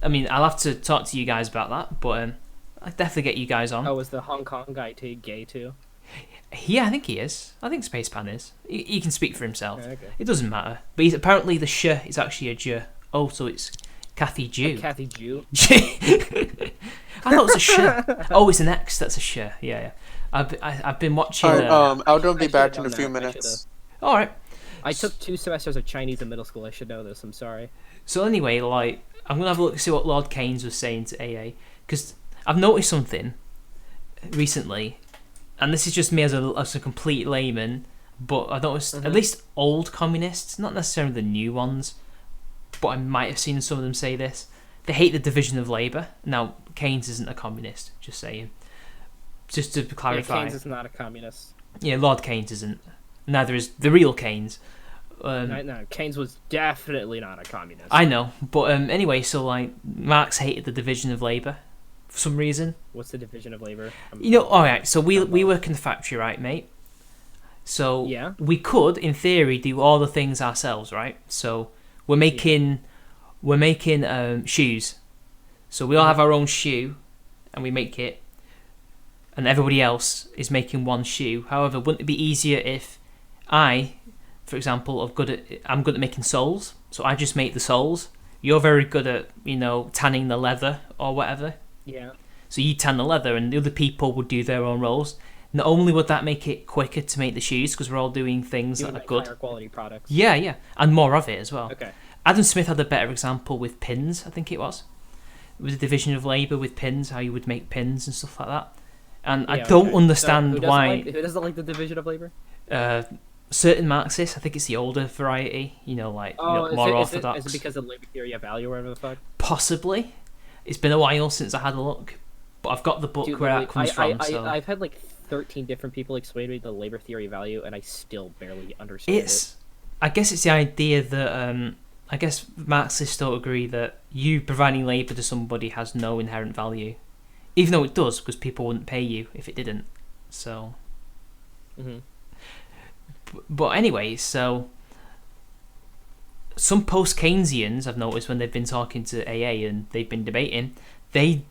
I mean, I'll have to talk to you guys about that, but I'll definitely get you guys on. Oh, is the Hong Kong guy gay too? Yeah, I think he is. I think Space Pan is. He can speak for himself. Okay. It doesn't matter. But he's apparently the sh is actually a j. Oh, so it's Kathy Jew. Kathy Jew. I thought it was a sh. Oh, it's an X. That's a sh. Yeah. I've been watching. Alright, I'll be I back should've in a done few that. I minutes. All right. I took 2 semesters of Chinese in middle school. I should know this. I'm sorry. So anyway, like I'm gonna have a look to see what Lord Keynes was saying to AA because I've noticed something recently, and this is just me as a complete layman. But I noticed at least old communists, not necessarily the new ones, but I might have seen some of them say this. They hate the division of labour. Now Keynes isn't a communist. Just saying. Just to clarify. Yeah, Keynes is not a communist. Yeah, Lord Keynes isn't. Neither is the real Keynes. No, Keynes was definitely not a communist. I know, but anyway, so like Marx hated the division of labour for some reason. What's the division of labor? All right. So we work in the factory, right, mate? So Yeah. we could, in theory, do all the things ourselves, right? So we're making shoes. So we all have our own shoe, and we make it, and everybody else is making one shoe. However, wouldn't it be easier if I, for example, I'm good at making soles, so I just make the soles. You're very good at tanning the leather or whatever. Yeah. So you tan the leather, and the other people would do their own roles. Not only would that make it quicker to make the shoes because we're all doing things You that make are good. higher quality products. Yeah, and more of it as well. Okay. Adam Smith had a better example with pins, I think it was. It was a division of labour with pins, how you would make pins and stuff like that. And I don't understand who why who doesn't like the division of labor? certain Marxists, I think it's the older variety, more orthodox. Is it because of labor theory of value or whatever the fuck? Possibly. It's been a while since I had a look, but I've got the book Dude, where that comes from. So I've had like 13 different people explain to me the labor theory of value, and I still barely understand it. I guess it's the idea that I guess Marxists don't agree that you providing labour to somebody has no inherent value, even though it does, because people wouldn't pay you if it didn't. So, But anyway, so some post-Keynesians I've noticed when they've been talking to AA and they've been debating, they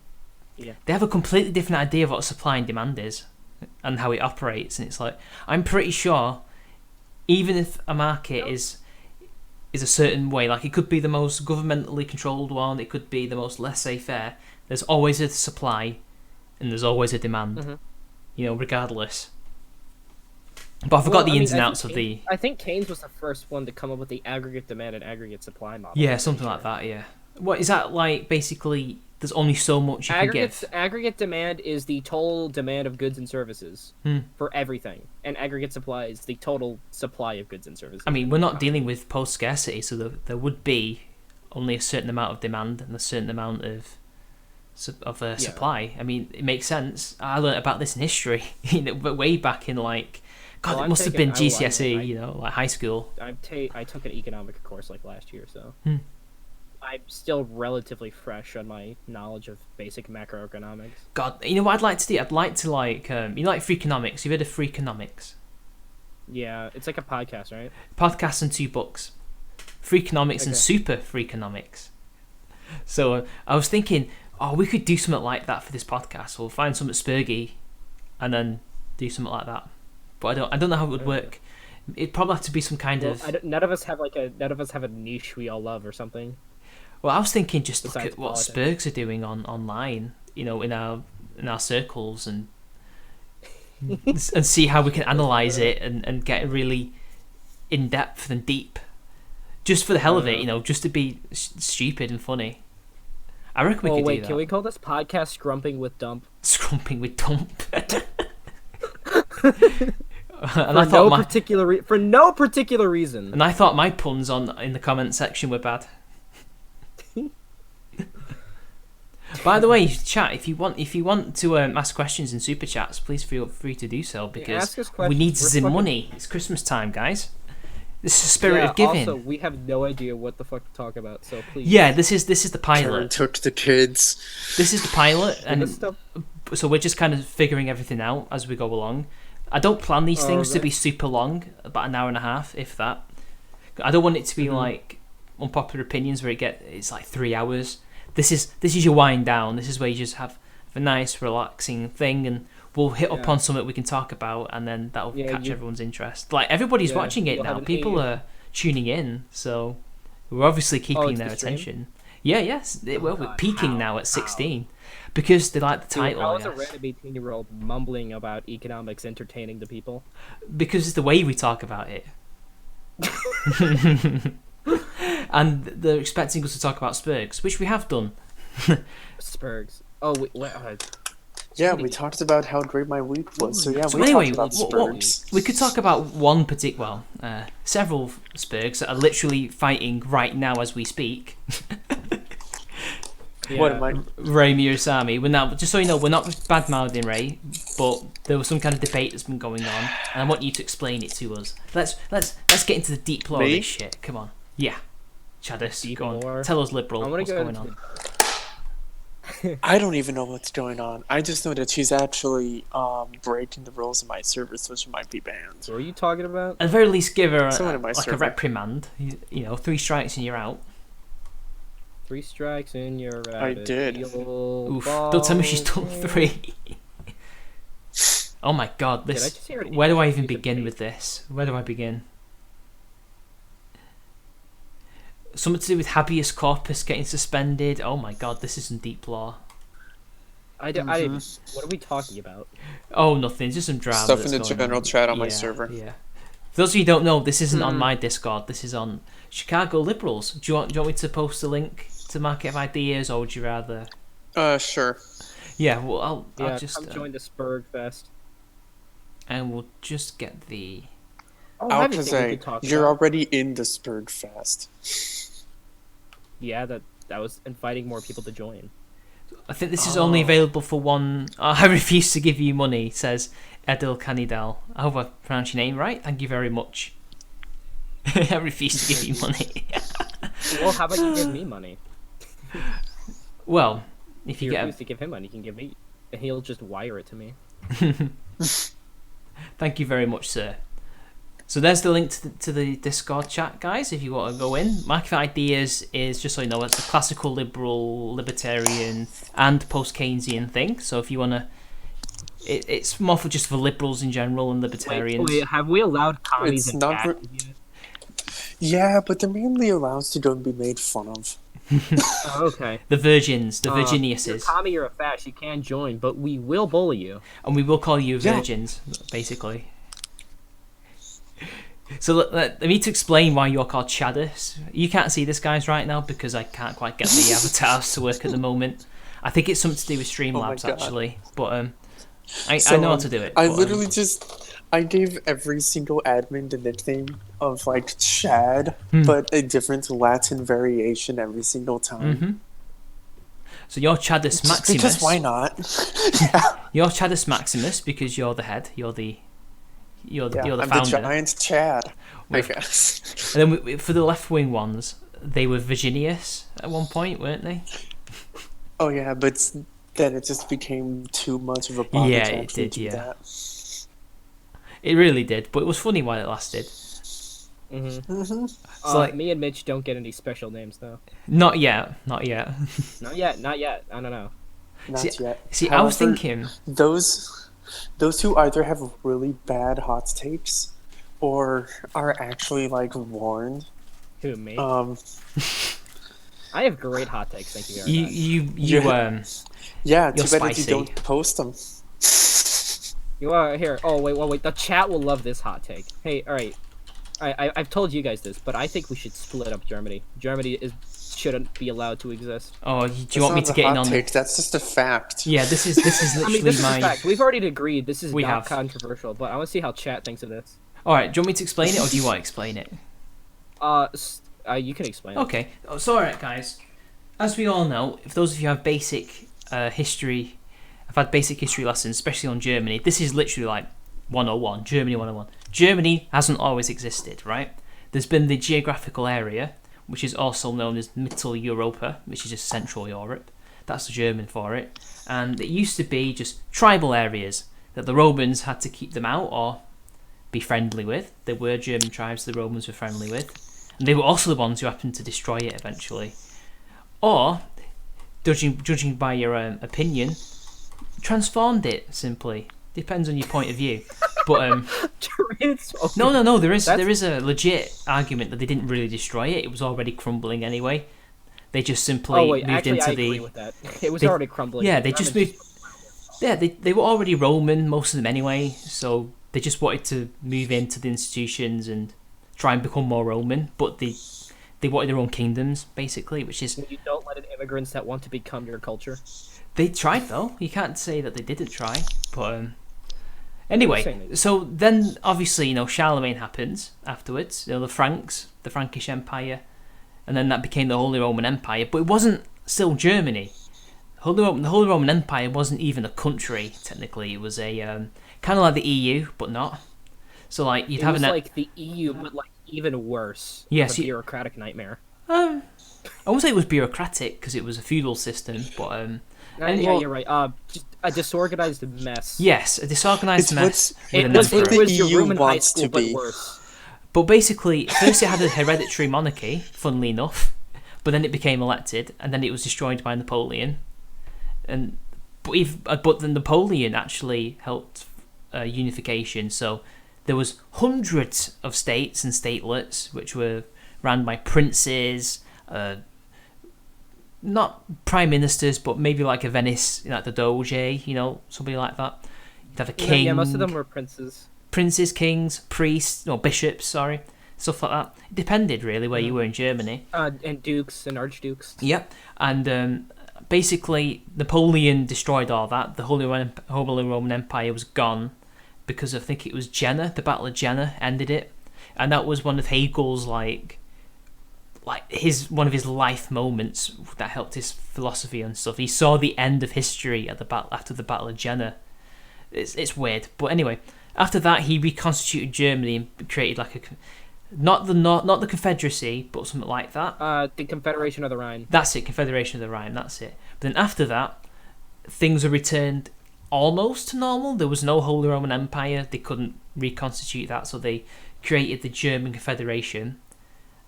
have a completely different idea of what supply and demand is and how it operates. And it's like, I'm pretty sure even if a market is a certain way, like it could be the most governmentally controlled one, it could be the most laissez-faire, there's always a supply and there's always a demand, regardless. But I forgot the ins and outs of the... I think Keynes was the first one to come up with the aggregate demand and aggregate supply model. Yeah, something like that, yeah. What is that, like, basically, there's only so much you can give? Aggregate demand is the total demand of goods and services for everything. And aggregate supply is the total supply of goods and services. I mean, we're not dealing with post-scarcity, so there would be only a certain amount of demand and a certain amount of supply. I mean, it makes sense. I learned about this in history, but way back in, like... God, it must have been GCSE, like high school. I took an economic course like last year, so I'm still relatively fresh on my knowledge of basic macroeconomics. God, you know what I'd like to do? I'd like to like Freakonomics. You've heard of Freakonomics? Yeah, it's like a podcast, right? Podcast and 2 books, Freakonomics and Super Freakonomics. So I was thinking, we could do something like that for this podcast. We'll find some at Spergy, and then do something like that. But I don't know how it would work. It'd probably have to be some kind of... none of us have a niche we all love or something. Well, I was thinking just look Besides at what politics. Spurgs are doing online, in our circles, and see how we can analyse it and get really in depth and deep, just for the hell of it, just to be stupid and funny. I reckon we could do that. Can we call this podcast Scrumping with Dump? Scrumping with Dump. For no particular reason. And I thought my puns in the comment section were bad. By the way, chat, if you want to ask questions in super chats, please feel free to do so, because we need some money. It's Christmas time, guys. This is the spirit of giving. Also, we have no idea what the fuck to talk about, so please. Yeah, this is the pilot. Karen took the kids. This is the pilot, and so we're just kind of figuring everything out as we go along. I don't plan these things to be super long, about an hour and a half, if that. I don't want it to be like Unpopular Opinions where it's like 3 hours. This is your wind down. This is where you just have a nice, relaxing thing, and we'll hit up on something we can talk about, and then that'll catch everyone's interest. Like, everybody's watching it now. People are tuning in, so we're obviously keeping their attention. Yes, we're peaking now at 16 because they like the title. How is a random 18-year-old mumbling about economics entertaining the people? Because it's the way we talk about it. And they're expecting us to talk about Spurgs, which we have done. Spurgs. Oh, wait, yeah, we talked about how great my week was. So So we anyway, talked about Spurgs. we could talk about one particular, several Spurgs that are literally fighting right now as we speak. What am I? Ray Murasami. We're now, just so you know, we're not bad-mouthing Ray, but there was some kind of debate that's been going on, and I want you to explain it to us. Let's get into the deep lore of this shit. Come on. Yeah. Chaddis, go on. Lore. Tell us, liberal, what's going on. I don't even know what's going on. I just know that she's actually breaking the rules of my service, which might be banned. What are you talking about? At the very least, give her a reprimand. 3 strikes and you're out. 3 strikes and you're out. I did. Oof. Don't tell me she's done 3. Oh my god, where do I even begin with this? Where do I begin? Something to do with habeas corpus getting suspended. Oh my god, this is some deep lore. What are we talking about? Oh, nothing. Just some drama. Stuff in the general chat on my server. Yeah. For those of you who don't know, this isn't on my Discord. This is on Chicago Liberals. Do you want me to post a link to Market of Ideas, or would you rather? Sure. Yeah. Well, I'll just come join the Spurg Fest. And we'll just get the. I was say you're already in the Spurg Fest. Yeah, that was inviting more people to join. I think this is only available for one. I refuse to give you money, says Edil Canidal. I hope I pronounced your name right. Thank you very much. I refuse to give you money. Well, how about you give me money? Well, if you refuse to give him money, you can give me, and he'll just wire it to me. Thank you very much, sir. So there's the link to the Discord chat, guys, if you want to go in. Market Ideas is, just so you know, it's a classical liberal, libertarian, and post-Keynesian thing. So if you want to... It's more for just for liberals in general and libertarians. Wait, have we allowed commies It's and not fascists yet? Yeah, but they're mainly allowed to don't be made fun of. Oh, okay. The virgins, the If you're a Virginiuses. commie or a fascist, you can join, but we will bully you. And we will call you Yeah. virgins, basically. So let me to explain why you're called Chaddis. You can't see this, guys, right now because I can't quite get the avatars to work at the moment. I think it's something to do with Streamlabs, God. actually. But I So, know how to do it. I but, literally I gave every single admin the nickname of like Chad, but a different Latin variation every single time. Mm-hmm. So you're Chaddis Just Maximus. because why not? You're Chaddis Maximus because you're the head. You're the I'm founder. the giant Chad, I With- guess. And then for the left wing ones, they were Virginius at one point, weren't they? Oh yeah, but then it just became too much of a bother Yeah, to it actually did, do yeah. that. It really did, but it was funny while it lasted. Mm-hmm. So, like- Me and Mitch don't get any special names, though. Not yet, not yet. Not yet, not yet. I don't know. Not See- yet. See, I was However, thinking, those who either have really bad hot takes or are actually like warned. Who, me? Um, I have great hot takes, thank you very you much. you Yeah. You're yeah, too bad that spicy. you don't post them. You are here. Oh, wait. The chat will love this hot take. Hey, alright. I've told you guys this, but I think we should split up Germany. Germany shouldn't be allowed to exist. oh, do That's you want me not to a get in hot on? take. That's just a fact. Yeah, this is literally I mean, this is my. a fact. We've already agreed. This is We not have. controversial, but I want to see how chat thinks of this. All right, do you want me to explain it, or do you want to explain it? You can explain it. Okay, so all right, guys. As we all know, if those of you have basic history, I've had basic history lessons, especially on Germany. This is literally like 101, Germany 101. Germany hasn't always existed, right? There's been the geographical area, which is also known as Mittel Europa, which is just Central Europe. That's the German for it. And it used to be just tribal areas that the Romans had to keep them out or be friendly with. There were German tribes the Romans were friendly with. And they were also the ones who happened to destroy it eventually. Or, judging by your opinion, transformed it simply. Depends on your point of view. But no. There is a legit argument that they didn't really destroy it. It was already crumbling anyway. They just simply moved actually, into I the. agree with that. It was they- already crumbling. Yeah, The they just Romans moved. Yeah, they were already Roman, most of them anyway. So they just wanted to move into the institutions and try and become more Roman. But they wanted their own kingdoms, basically, which is You don't let in immigrants that want to become your culture. they tried though. You can't say that they didn't try. But saying anyway, they- so then obviously Charlemagne happens afterwards. The Franks, the Frankish Empire, and then that became the Holy Roman Empire. But it wasn't still Germany. The Holy Roman Empire wasn't even a country technically. It was a kind of like the EU, but not. So like you'd It have was an like the EU, but like even worse. Yes, a you- bureaucratic nightmare. I won't say it was bureaucratic because it was a feudal system, but and Yeah, well- you're right. Just a disorganized mess. yes, a disorganized It's mess. what's- with It an was, emperor. the it was your EU Roman high wants school, to but be. worse. But basically, first it had a hereditary monarchy, funnily enough, but then it became elected, and then it was destroyed by Napoleon. But then Napoleon actually helped unification. So there was hundreds of states and statelets which were ran by princes, not prime ministers, but maybe like a Venice, like the Doge, somebody like that. You'd have a king. Yeah, most of them were princes. Princes, kings, priests, bishops, sorry, stuff like that. It depended really where you were in Germany. And dukes and archdukes. Yep, and basically Napoleon destroyed all that. The Holy Roman Empire was gone because I think it was Jena, the Battle of Jena ended it, and that was one of Hegel's one of his life moments that helped his philosophy and stuff. He saw the end of history after the Battle of Jena. It's weird, but anyway. After that, he reconstituted Germany and created not the Confederacy, but something like that. The Confederation of the Rhine. That's it, Confederation of the Rhine. That's it. But then after that, things were returned almost to normal. There was no Holy Roman Empire. They couldn't reconstitute that, so they created the German Confederation,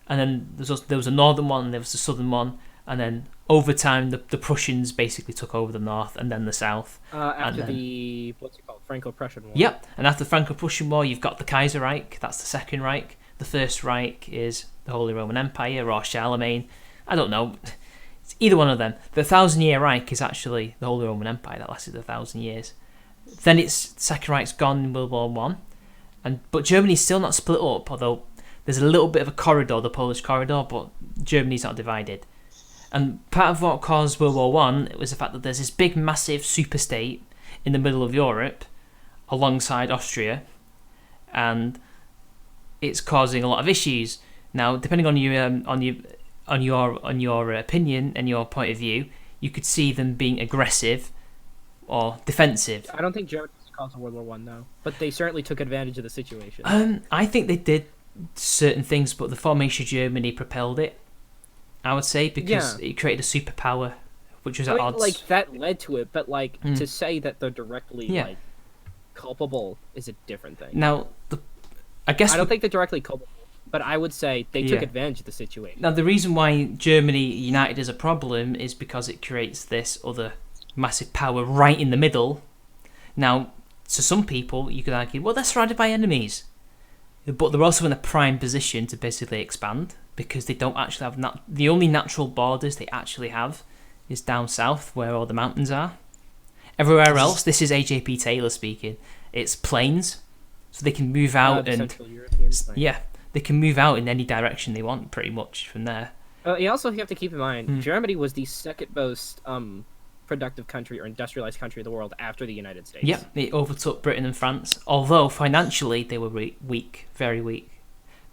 and then there was a northern one, and there was a southern one, and then over time the Prussians basically took over the north and then the south. After the what's it called, Franco-Prussian War. Yep, and after the Franco-Prussian War, you've got the Kaiserreich. That's the Second Reich. The First Reich is the Holy Roman Empire or Charlemagne. I don't know. It's either one of them. The 1,000-year Reich is actually the Holy Roman Empire that lasted 1,000 years. Then it's Second Reich's gone in World War One, but Germany's still not split up. Although there's a little bit of a corridor, the Polish corridor, but Germany's not divided. And part of what caused World War One was the fact that there's this big, massive superstate in the middle of Europe, alongside Austria, and it's causing a lot of issues. Now, depending on your opinion and your point of view, you could see them being aggressive or defensive. I don't think Germany was the cause of World War One, though, but they certainly took advantage of the situation. I think they did certain things, but the formation of Germany propelled it, I would say, because it created a superpower, which was at odds. Like, that led to it, but, like, to say that they're directly, like, culpable is a different thing. Now, I don't think they're directly culpable, but I would say they took advantage of the situation. Now, the reason why Germany united is a problem is because it creates this other massive power right in the middle. Now, to some people, you could argue, well, they're surrounded by enemies. But they're also in a prime position to basically expand, because they don't actually have... the only natural borders they actually have is down south, where all the mountains are. Everywhere else, this is AJP Taylor speaking, it's plains, so they can move out and... Central European plains. Yeah, they can move out in any direction they want, pretty much, from there. You also have to keep in mind, Germany was the second most productive country or industrialized country in the world after the United States. Yep, it overtook Britain and France, although financially they were weak, very weak.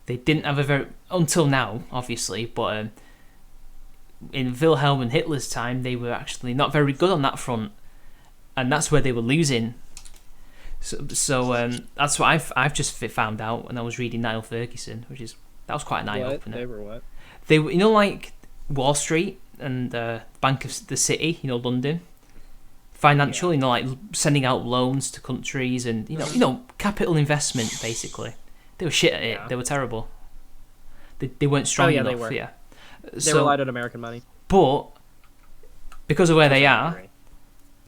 They didn't have a very... until now, obviously, but in Wilhelm and Hitler's time, they were actually not very good on that front, and that's where they were losing. So that's what I've just found out when I was reading Niall Ferguson, that was quite an eye-opener. They were what? They were, like Wall Street and Bank of the City, London, financial, like sending out loans to countries and capital investment basically. They were shit at it. They were terrible. They weren't strong enough. They were. Yeah, They relied on American money. But because of where they are,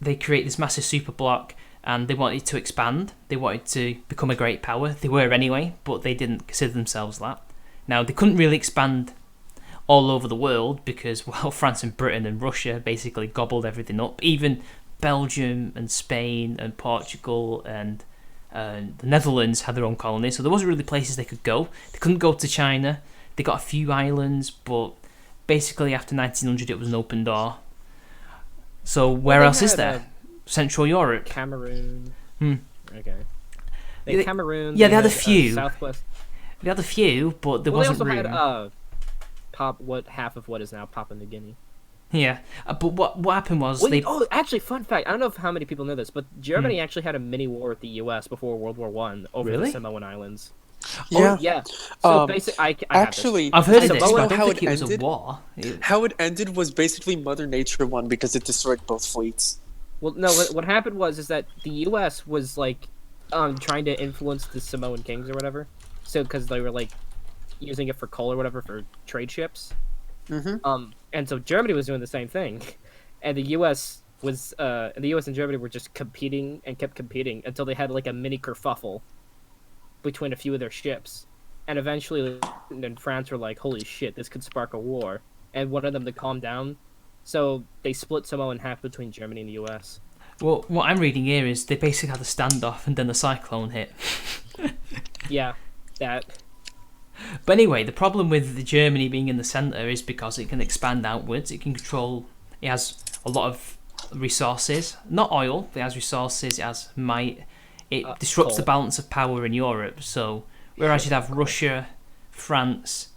they create this massive super block, and they wanted to expand. They wanted to become a great power. They were anyway, but they didn't consider themselves that. Now, they couldn't really expand all over the world because, well, France and Britain and Russia basically gobbled everything up. Even Belgium and Spain and Portugal and the Netherlands had their own colonies, so there wasn't really places they could go. They couldn't go to China. They got a few islands, but basically after 1900 it was an open door. So where else is there? Central Europe. Cameroon. Okay. Cameroon. Yeah, they had a few. Southwest. They had a few, but there wasn't room. They also had half of what is now Papua New Guinea. Yeah, but what happened was actually, fun fact. I don't know how many people know this, but Germany actually had a mini war with the U.S. before World War One over the Samoan Islands. Yeah. Yeah. So basically, I've heard of this, Samoa, but I don't think it was a war. How it ended was basically Mother Nature won because it destroyed both fleets. Well, no. What happened was that the U.S. was trying to influence the Samoan kings or whatever. So because they were using it for coal or whatever for trade ships. Mm-hmm. And so Germany was doing the same thing, and the U.S. and Germany were just competing and kept competing until they had a mini kerfuffle between a few of their ships, and eventually, then France were like, "Holy shit, this could spark a war," and wanted them to calm down, so they split Samoa in half between Germany and the U.S. Well, what I'm reading here is they basically had a standoff, and then the cyclone hit. Yeah, that. But anyway, the problem with the Germany being in the centre is because it can expand outwards. It can control. It has a lot of resources, not oil. But it has resources. It has might. It disrupts the balance of power in Europe. So whereas you'd have Russia, France,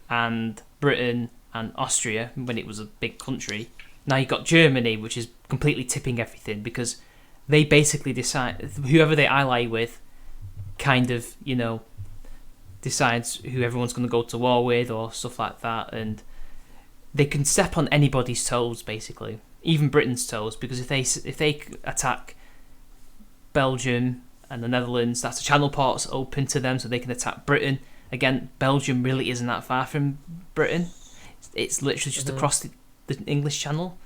and Britain and Austria when it was a big country, now you've got Germany, which is completely tipping everything because they basically decide whoever they ally with, kind of decides who everyone's going to go to war with or stuff like that, and they can step on anybody's toes basically, even Britain's toes, because if they attack Belgium and the Netherlands. That's the channel ports open to them so they can attack Britain. Again, Belgium really isn't that far from Britain. It's literally just across the English Channel.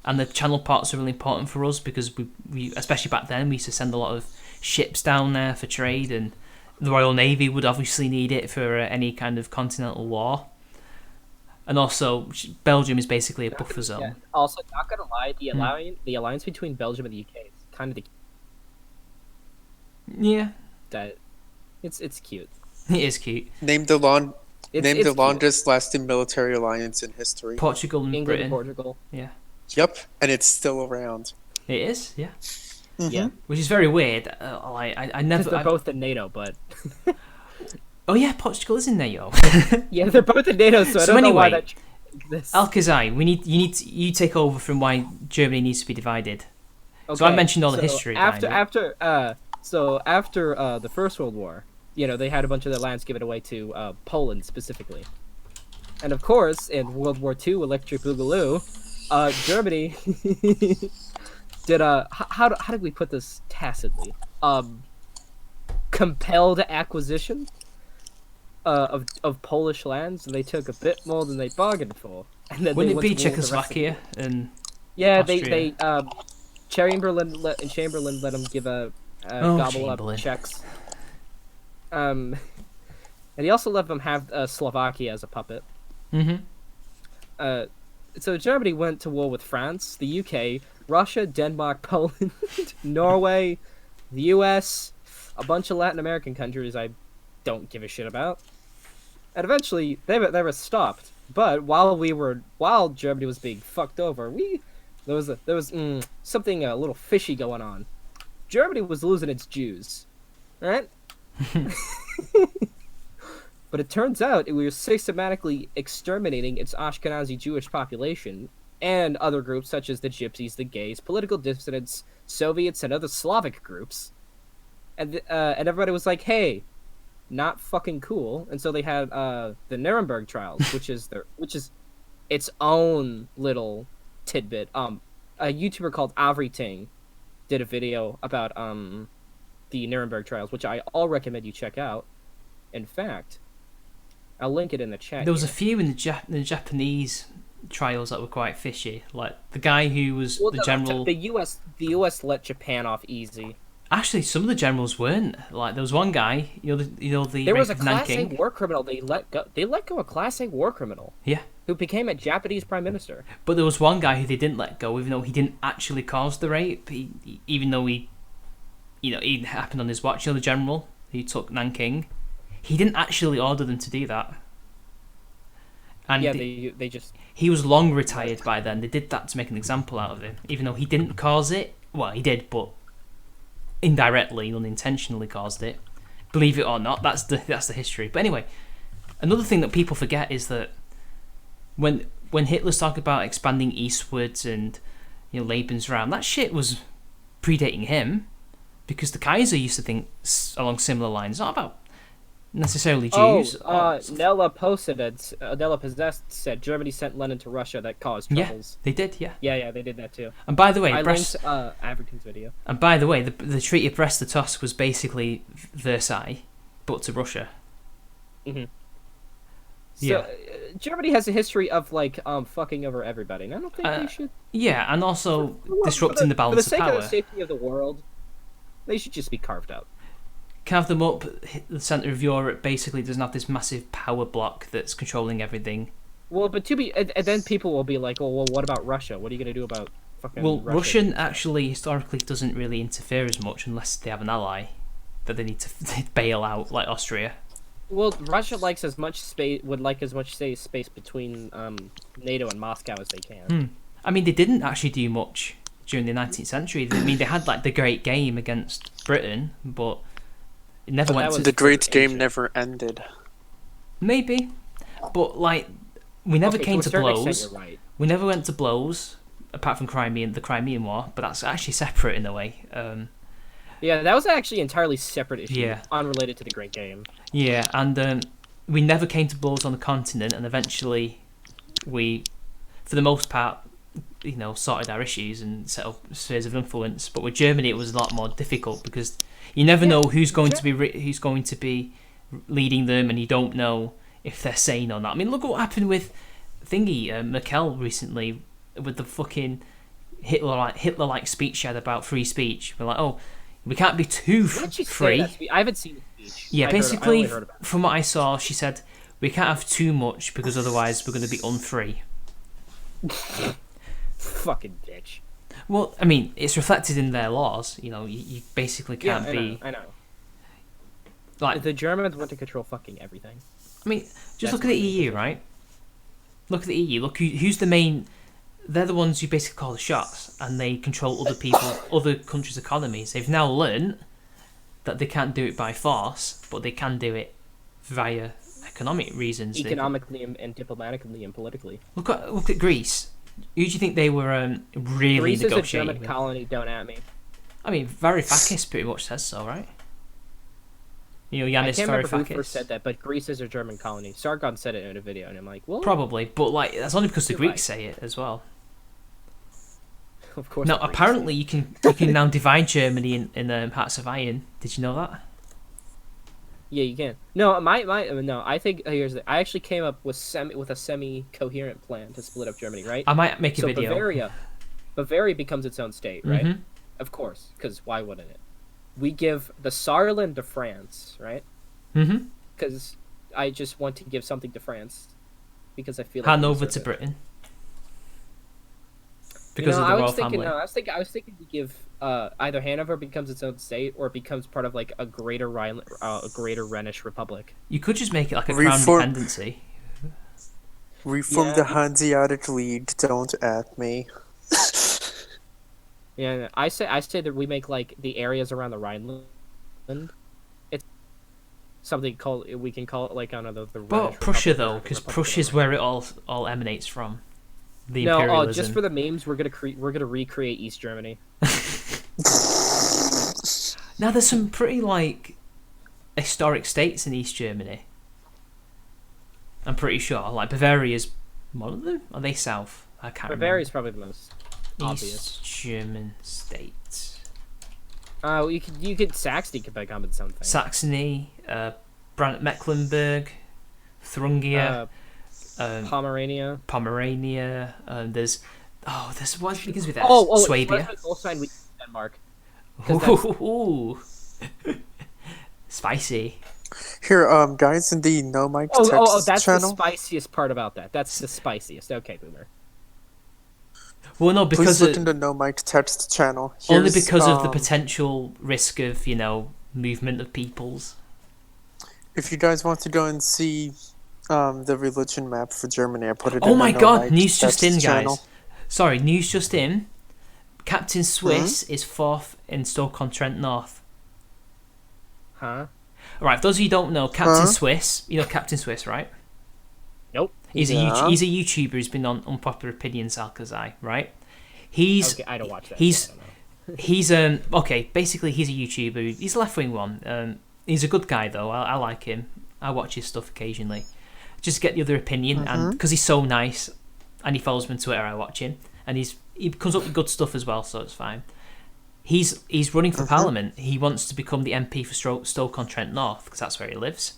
And the channel ports are really important for us because we especially back then, we used to send a lot of ships down there for trade, and the Royal Navy would obviously need it for any kind of continental war. And also, Belgium is basically a buffer zone. Yeah. Also, not gonna lie, the alliance between Belgium and the UK is kind of Yeah, that. It's cute. it is cute. Name the It's longest lasting military alliance in history. Portugal and England Britain. and Portugal. Yeah, Yep, and it's still around. it is. Yeah, Yeah, which is very weird. I never. because they're both in NATO, but Oh yeah, Portugal is in NATO. yeah, they're both in NATO. So I So don't know why anyway, that. This. Alcazar, you take over from why Germany needs to be divided. So I mentioned all the history behind it. After the First World War, they had a bunch of their lands given away to Poland specifically, and of course in World War II, Electric Boogaloo, Germany did how did we put this tacitly? Compelled acquisition of Polish lands, and they took a bit more than they bargained for. And then Wouldn't it they be went to war with the rest of Czechoslovakia and Yeah, Austria? they Chamberlain let them give a gobble Chamberlain. up Czechs. And he also let them have Slovakia as a puppet. Mm-hmm. So Germany went to war with France, the UK, Russia, Denmark, Poland, Norway, the US, a bunch of Latin American countries I don't give a shit about. And eventually they were stopped. But while Germany was being fucked over, there was something a little fishy going on. Germany was losing its Jews, right? But it turns out we were systematically exterminating its Ashkenazi Jewish population and other groups such as the Gypsies, the gays, political dissidents, Soviets, and other Slavic groups. And everybody was like, "Hey, not fucking cool." And so they had the Nuremberg trials, which is its own little tidbit. A YouTuber called Avriting did a video about the Nuremberg trials, which I all recommend you check out. In fact, I'll link it in the chat. There was a few in the Japanese trials that were quite fishy, like the guy who was the general. The U.S. let Japan off easy. Actually, some of the generals weren't. Like there was one guy, the There was a rank of Class A Nanking. war criminal. They let go a Class A war criminal. Yeah, Who became a Japanese prime minister. but there was one guy who they didn't let go, even though he didn't actually cause the rape. Even though it happened on his watch. The general who took Nanking, he didn't actually order them to do that. And Yeah, they just. he was long retired by then. They did that to make an example out of him, even though he didn't cause it. Well, he did, but indirectly, unintentionally caused it. Believe it or not, that's the history. But anyway, another thing that people forget is that when Hitler's talking about expanding eastwards and Lebensraum, that shit was predating him, because the Kaiser used to think along similar lines, not about necessarily Jews. Nella Possessed said Germany sent Lenin to Russia that caused troubles. They did, yeah. Yeah, they did that too. And by the way, I linked African's video. And by the way, the Treaty of Brest-Litovsk was basically Versailles, but to Russia. Mm-hmm. So, Yeah. Germany has a history of fucking over everybody, and I don't think they should. Yeah, and also disrupting the For balance the sake of power. of the safety of the world, they should just be carved out. Carve them up. The centre of Europe basically doesn't have this massive power block that's controlling everything. Well, but and then people will be like, "Oh, well, what about Russia? What are you gonna do about fucking?" Well, Russia? Russian actually historically doesn't really interfere as much unless they have an ally that they need to bail out, like Austria. Well, Russia likes as much space space between NATO and Moscow as they can. I mean, they didn't actually do much during the 19th century. I mean, they had the Great Game against Britain, but it never went to The Great Game never ended. Maybe, but we never came to a certain blows. extent, you're right. We never went to blows, apart from the Crimean War, but that's actually separate in a way. Yeah, that was actually an entirely separate issue, Yeah. unrelated to the Great Game. Yeah, and we never came to blows on the continent, and eventually for the most part, sorted our issues and set up spheres of influence. But with Germany, it was a lot more difficult because you never know who's going to be leading them, and you don't know if they're sane or not. I mean, look what happened with Merkel recently with the fucking Hitler-like speech she had about free speech. We're like, oh, we can't be too free. I haven't seen the speech. Yeah, I basically, only heard about it. from what I saw, she said we can't have too much because otherwise we're going to be unfree. Fucking bitch. Well, I mean, it's reflected in their laws. You basically can't be. I know. Like the Germans want to control fucking everything. I mean, just look at the EU, right? Look at the EU. Look who's the main. They're the ones who basically call the shots, and they control other countries' economies. They've now learned that they can't do it by force, but they can do it via economic reasons. Economically and diplomatically and politically. Look at Greece. Who do you think they were really Greece negotiating is a German with? colony. Don't at me. I mean, Varoufakis pretty much says so, right? I Yanis can't remember who Varoufakis. first said that, but Greece is a German colony. Sargon said it in a video, and I'm like, well, Probably, but that's only because the You're Greeks right. say it as well. of course. Now, the Greeks apparently, you can now divide Germany in Hearts of Iron. Did you know that? Yeah, you can. No, no. I think I actually came up with a semi-coherent plan to split up Germany, right? I might make a So video. Bavaria becomes its own state, right? Mhm. Of course, because why wouldn't it? We give the Saarland to France, right? Mm-hmm. Because I just want to give something to France, because I feel like Hand over deserve to it. Britain. Because of the I royal was thinking, family. I was thinking to give either Hanover becomes its own state or it becomes part of like a greater Rhenish republic. You could just make it like a Reform- crown dependency. Reform Yeah. the Hanseatic League. Don't at me. Yeah, I say that we make like the areas around the Rhineland. It's something we can call it like I don't know the. But Rhenish Prussia, Republic or though, the because Republic of Prussia's the Rhine. where it all emanates from. The No, imperialism. just for the memes, we're gonna recreate East Germany. Now, there's some pretty historic states in East Germany. I'm pretty sure. Like Bavaria's one of them. Are they south? I can't Bavaria's probably the most remember. obvious. East German states. You could Saxony could become its own thing. Saxony, Mecklenburg, Thuringia, Pomerania. Pomerania. There's what begins with S. Swabia. Swabia. Schleswig-Holstein, we Denmark. 'Cause that's- Ooh. Spicy. Here, guys, in the No Mike Oh, Text that's channel, the spiciest part about that. That's the spiciest. Okay, Boomer. Well, no, because please look in the No Mike Text channel. only Here's, because of the potential risk of movement of peoples. If you guys want to go and see the religion map for Germany, I put it Oh in my the No god, Mike news just Text in, channel. guys. Sorry, news just in. Captain Swiss is 4th in Stoke-on-Trent North. Huh? Alright, for those of you who don't know, Captain Huh? Swiss, you know Captain Swiss, right? Nope. He's Yeah. he's a YouTuber who's been on Unpopular Opinions Alcazai, right? He's Okay, I don't watch that. he's- so I don't know. He's okay. Basically, he's a YouTuber. He's a left-wing one. He's a good guy though. I like him. I watch his stuff occasionally, just to get the other opinion. And because he's so nice, and he follows me on Twitter, I watch him, and he comes up with good stuff as well, so it's fine. He's running for Parliament. He wants to become the MP for Stoke-on-Trent North because that's where he lives.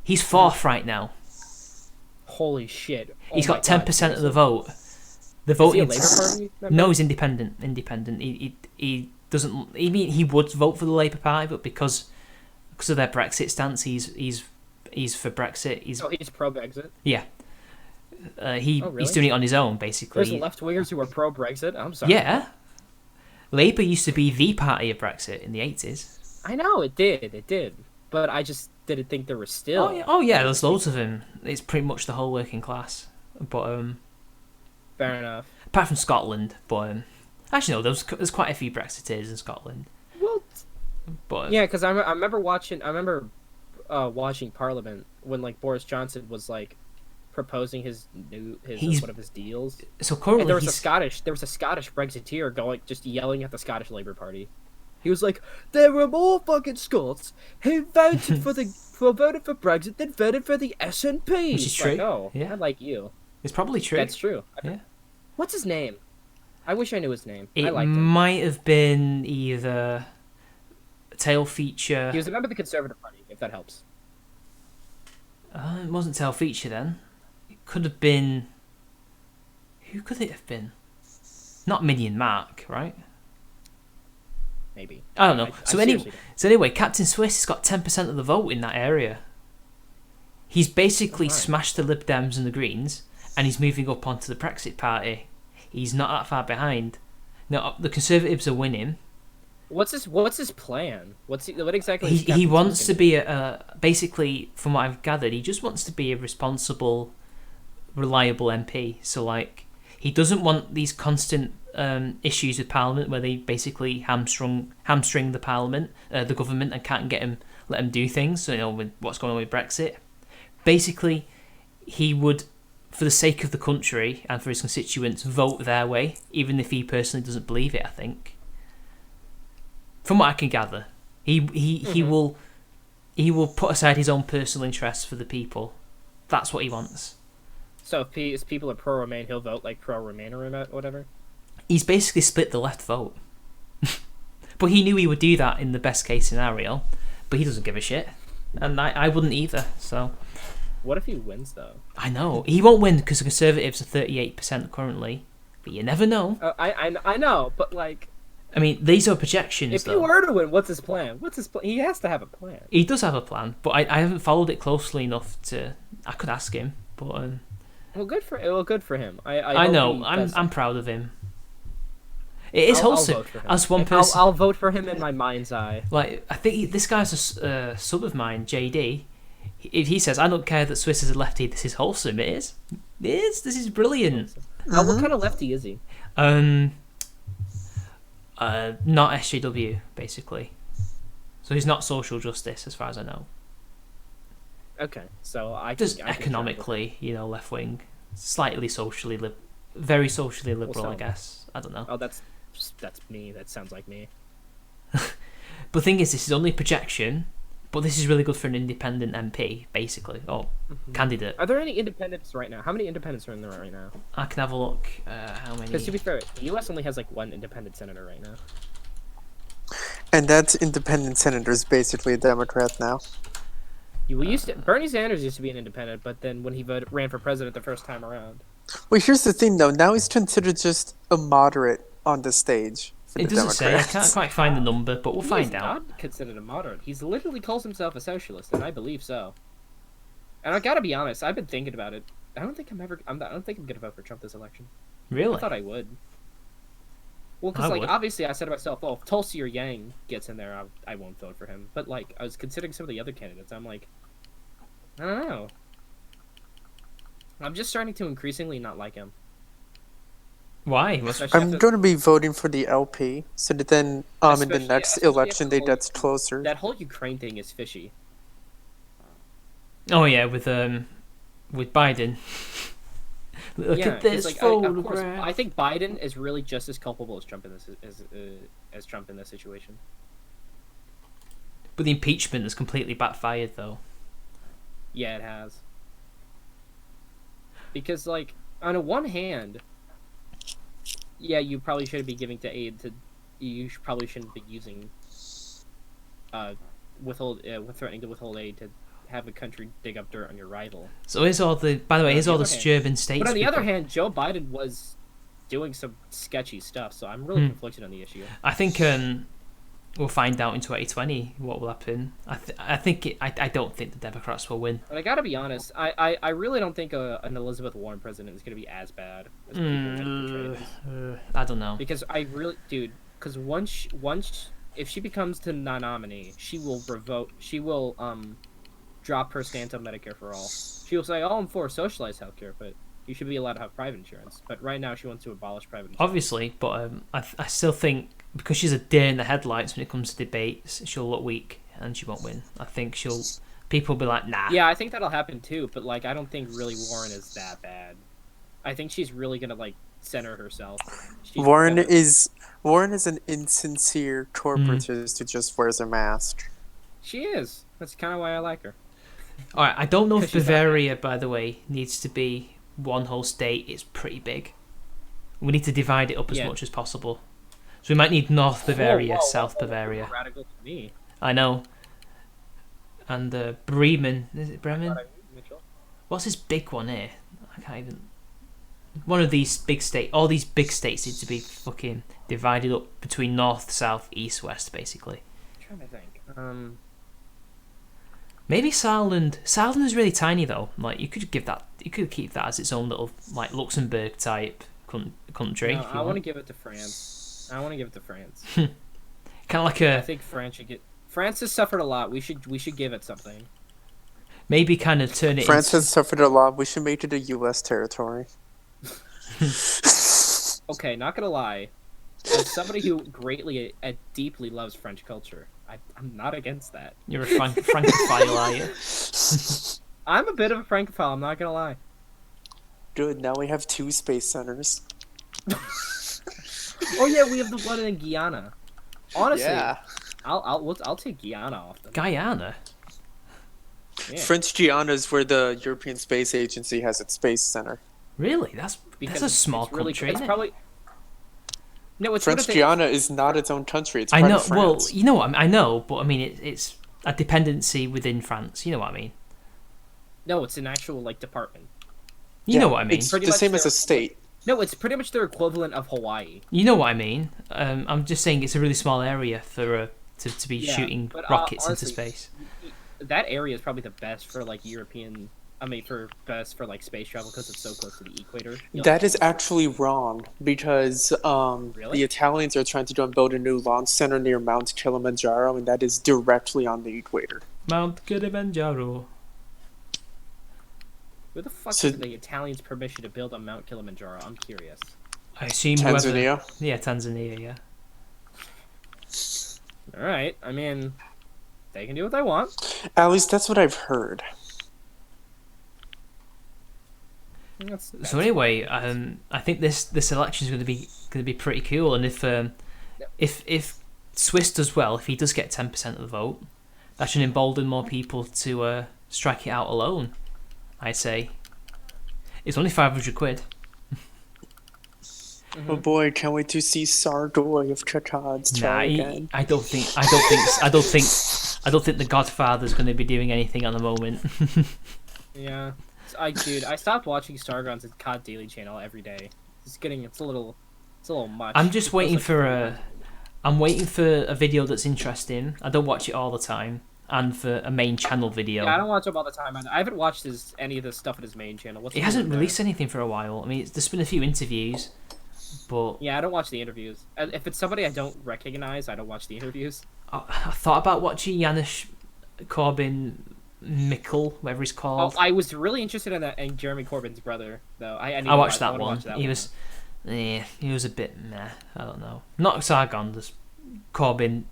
He's 4th right now. Holy shit. Oh He's my got 10% God, of the vote. The Is he a voting. Labour Party member? No, he's independent. He doesn't. He would vote for the Labour Party, but because of their Brexit stance, he's for Brexit. Oh, he's pro-Brexit. Yeah. Oh, He's really? doing it on his own, There's basically. left-wingers who are pro-Brexit. I'm sorry. Yeah. Labour used to be the party of Brexit in the 80s. I know, it did. But I just didn't think there were still. Oh yeah, there's loads of them. It's pretty much the whole working class. But Fair enough. apart from Scotland, but actually no, there's quite a few Brexiteers in Scotland. Well, But yeah, because I remember watching Parliament when like Boris Johnson was like proposing his He's- one of his deals. so And currently there was he's a Scottish Brexiteer just yelling at the Scottish Labour Party. He was like, "There were more fucking Scots who voted voted for Brexit than voted for the SNP." Which is It's true. Like, oh, Yeah. I like you. it's probably true. That's true. Yeah. What's his name? I wish I knew his name. I It liked him. might have been either Tail Feature. He was a member of the Conservative Party, if that helps. It wasn't Tail Feature then. It could have been. Who could it have been? Not Minion Mark, right? Maybe. I don't know. I seriously don't. So anyway, Captain Swiss has got 10% of the vote in that area. He's basically Alright. smashed the Lib Dems and the Greens, and he's moving up onto the Brexit Party. He's not that far behind. Now the Conservatives are winning. What's his plan? What exactly? is He Captain wants Swiss to gonna be basically, from what I've gathered, he just wants to be a responsible, reliable MP. So like, he doesn't want these constant issues with Parliament where they basically hamstring the Parliament, the government, and can't let him do things. So with what's going on with Brexit, basically, he would, for the sake of the country and for his constituents, vote their way, even if he personally doesn't believe it. I think, from what I can gather, he will put aside his own personal interests for the people. That's what he wants. So if his people are pro-Remain, he'll vote like pro-Remain or whatever? He's basically split the left vote. But he knew he would do that in the best case scenario, but he doesn't give a shit. And I wouldn't either, so... What if he wins, though? I know. He won't win because the Conservatives are 38% currently, but you never know. I know, but like... I mean, these are projections, If though. he were to win, what's his plan? He has to have a plan. He does have a plan, but I haven't followed it closely enough to... I could ask him, but... Well, good for him. I I hope know. he does I'm proud of him. It is I'll wholesome. vote for him. As one person... I'll vote for him in my mind's eye. Like, I think this guy's a sub of mine, JD. If he says, I don't care that Swiss is a lefty, this is wholesome, it is. It is. This is brilliant. What kind of lefty is he? Not SJW, basically. So he's not social justice, as far as I know. Okay, so Just I can economically, left wing. Slightly socially, very socially liberal, so- I guess. I don't know. Oh, that's me. That sounds like me. But the thing is, this is only projection, but this is really good for an independent MP, basically, or candidate. Are there any independents right now? How many independents are in there right now? I can have a look. How many? Because to be fair, the U.S. only has like one independent senator right now. And that independent senator is basically a Democrat now. Bernie Sanders used to be an independent, but then when he ran for president the first time around, Well, here's the thing, though. Now he's considered just a moderate on the stage for It the doesn't say. I Democrats. can't quite find the number, but we'll find he's out. not considered a moderate. He's literally calls himself a socialist, and I believe so. And I gotta be honest, I've been thinking about it. I don't think I'm gonna vote for Trump this election. Really? I thought I would. Well, because I like would. obviously I said to myself, well, if Tulsi or Yang gets in there, I won't vote for him. But like I was considering some of the other candidates, I'm like, I don't know. I'm just starting to increasingly not like him. Why? What's... Especially I'm after- going to be voting for the LP, so that then in the Especially- next especially election after day the that's whole- closer. That whole Ukraine thing is fishy. Oh yeah, with Biden. Look yeah, at this of course, photograph. I think Biden is really just as culpable as Trump in this as Trump in this situation. But the impeachment has completely backfired, though. Yeah, it has. Because like on the one hand, yeah, you probably shouldn't be giving to aid to. Probably shouldn't be using threatening to withhold aid to have a country dig up dirt on your rival. So here's all the. By the way, here's all the other hand- Sturban states. But on the other people- hand, Joe Biden was doing some sketchy stuff, so I'm really conflicted on the issue. I think we'll find out in 2020 what will happen. I don't think the Democrats will win. But I gotta be honest, I really don't think an Elizabeth Warren president is gonna be as bad as people have portrayed it. I don't know. Because because once if she becomes the nominee, she will drop her stance on Medicare for all. She will say, "Oh, I'm for socialized healthcare, but you should be allowed to have private insurance." But right now, she wants to abolish private insurance. Obviously, but I still think because she's a deer in the headlights when it comes to debates, she'll look weak and she won't win. I think people will be like, nah. Yeah, I think that'll happen too. But like, I don't think really Warren is that bad. I think she's really gonna like center herself. Warren is an insincere corporatist who just wears a mask. She is. That's kind of why I like her. All right, I don't know if 'Cause she's not- Bavaria, by the way, needs to be one whole state. It's pretty big. We need to divide it up as Yeah. much as possible. So we might need North Bavaria, Whoa, South whoa, Bavaria. Radical to me. I know. And Bremen. Is it Bremen? Mitchell. What's this big one here? I can't even... One of these big states... All these big states need to be fucking divided up between North, South, East, West, basically. I'm trying to think. Maybe Saarland. Saarland is really tiny, though. Like, you could keep that as its own little, like, Luxembourg-type country. No, if you I want to want. give it to France. Kind of like I a... think France should get. France has suffered a lot. We should give it something. Maybe kind of turn it France into... has suffered a lot. We should make it a U.S. territory. Okay, not gonna lie. As somebody who greatly and deeply loves French culture, I'm not against that. You're a Francophile, are you? I'm a bit of a Francophile. I'm not gonna lie. Good. Now we have 2 space centers. Oh yeah, we have the one in Guyana. Honestly, Yeah. I'll take Guyana off them. Guyana? Yeah. French Guiana is where the European Space Agency has its space center. Really? That's Because a small it's really, country, It's isn't it? probably. No, it's French what if Guiana is not its own country. It's I part know. of France. Well, you know what I know, but I mean it's a dependency within France. You know what I mean? No, it's an actual like department. You know what I mean? It's Pretty the much same as their- a state. No, it's pretty much their equivalent of Hawaii. You know what I mean? I'm just saying it's a really small area for to be Yeah, shooting but, rockets honestly, into space. That area is probably the best for like European. I mean, best for like space travel because it's so close to the equator. That is actually wrong because Really? the Italians are trying to build a new launch center near Mount Kilimanjaro, and that is directly on the equator. Mount Kilimanjaro. Where the fuck So- is the Italians' permission to build on Mount Kilimanjaro? I'm curious. I assume Tanzania. Whoever, yeah, Tanzania. Yeah. All right, I mean, they can do what they want. At least that's what I've heard. So anyway, I think this election is going to be pretty cool, and if Swiss does well, if he does get 10% of the vote, that should embolden more people to strike it out alone. I'd say it's only 500 quid. Oh boy, can't wait to see Sardoy of Chatad's try again. I don't think the Godfather's going to be doing anything at the moment. Yeah, dude, I stopped watching Starground's COD Daily channel every day. It's a little much. I'm just It waiting feels like- for I'm waiting for a video that's interesting. I don't watch it all the time, and for a main channel video. Yeah, I don't watch him all the time. I haven't watched any of the stuff at his main channel. He hasn't released anything for a while. I mean, there's been a few interviews, but Yeah, I don't watch the interviews. If it's somebody I don't recognize, I don't watch the interviews. I thought about watching Janusz Korwin-Mikke, whatever he's called. I was really interested in that and Jeremy Corbyn's brother, though. I watched that wanna one. watch that He was a bit meh. I don't know. Not Sargon, just Corbyn,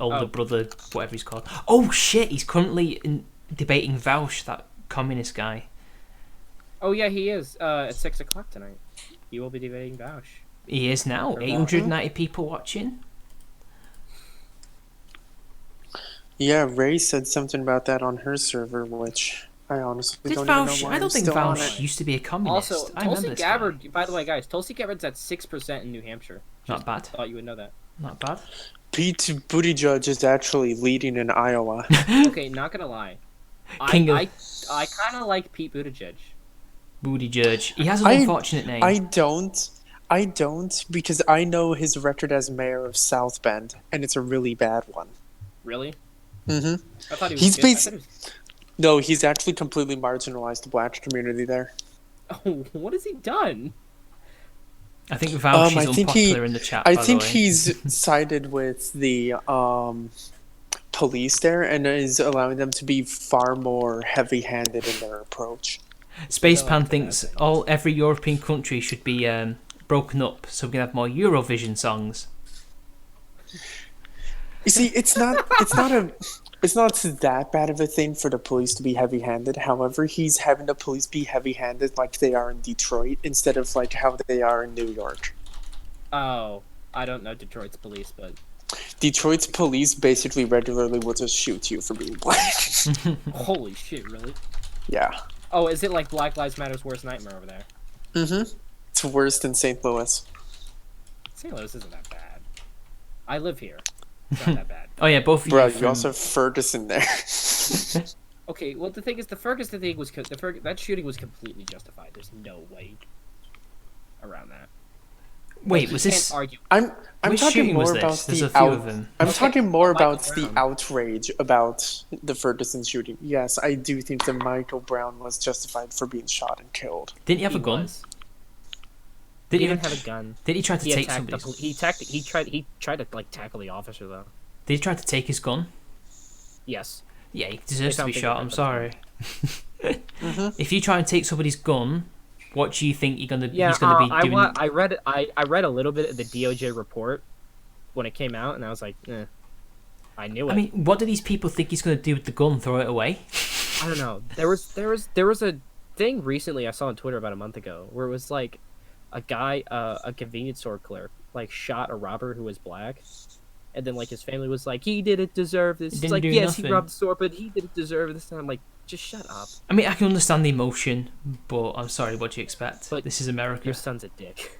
older Oh. brother, whatever he's called. Oh shit! He's currently debating Vaush, that communist guy. Oh yeah, he is. At 6:00 tonight, he will be debating Bausch. He is now. Or 890 people watching. Yeah, Ray said something about that on her server, which I honestly Did don't even know Vaush? why I I'm don't think still on Vaush it. used to be a communist. Also, I remember Tulsi this Gabbard. guy. By the way, guys, Tulsi Gabbard's at 6% in New Hampshire. Not bad. Thought you would know that. Not bad. Pete Buttigieg is actually leading in Iowa. Okay, not gonna lie. King of- I kind of like Pete Buttigieg. Buttigieg. He has an I- unfortunate name. I don't, because I know his record as mayor of South Bend, and it's a really bad one. Really? Mm-hmm. I thought he was He's good. I basi- thought he was- No, he's actually completely marginalized the black community there. Oh, what has he done? I think Vaush I is think unpopular in the chat. I by think the way. he's sided with the police there and is allowing them to be far more heavy-handed in their approach. Spacepan No, thinks I every European country should be broken up so we can have more Eurovision songs. You see, it's not that bad of a thing for the police to be heavy-handed. However, he's having the police be heavy-handed like they are in Detroit instead of like how they are in New York. Oh, I don't know Detroit's police, but Detroit's police basically regularly will just shoot you for being black. holy shit, really? Yeah. Oh, is it like Black Lives Matter's worst nightmare over there? Mm-hmm. It's It's worse than St. Louis. St. Louis isn't that bad. I live here. It's not that bad. Oh yeah, both of Bro, you. you also have Ferguson there. Okay, well the thing is, the Ferguson thing was that shooting was completely justified. There's no way around that. Wait, You was can't this? argue? I'm Which talking shooting was more about this? There's the a few of them. I'm Okay, talking more Michael about the Brown. outrage about the Ferguson shooting. Yes, I do think that Michael Brown was justified for being shot and killed. Didn't he have a He gun? was. Did He he didn't have a gun. Did he try to He take attacked. somebody's? He tried to like tackle the officer though. Did he try to take his gun? Yes. Yeah, he deserves to found be things shot. like I'm that, sorry. If you try and take somebody's gun, what do you think you're gonna? Yeah. He's gonna be doing. I read. I read a little bit of the DOJ report when it came out, and I was like, I knew it. I mean, what do these people think he's gonna do with the gun? Throw it away? I don't know. There was a thing recently I saw on Twitter about a month ago where it was like a guy, a convenience store clerk, like shot a robber who was black, and then like his family was like, he didn't deserve this. It's didn't like, do yes, nothing. he robbed the store, but he didn't deserve this. And I'm like, just shut up. I mean, I can understand the emotion, but I'm sorry. What do you expect? But This is America. Your son's a dick.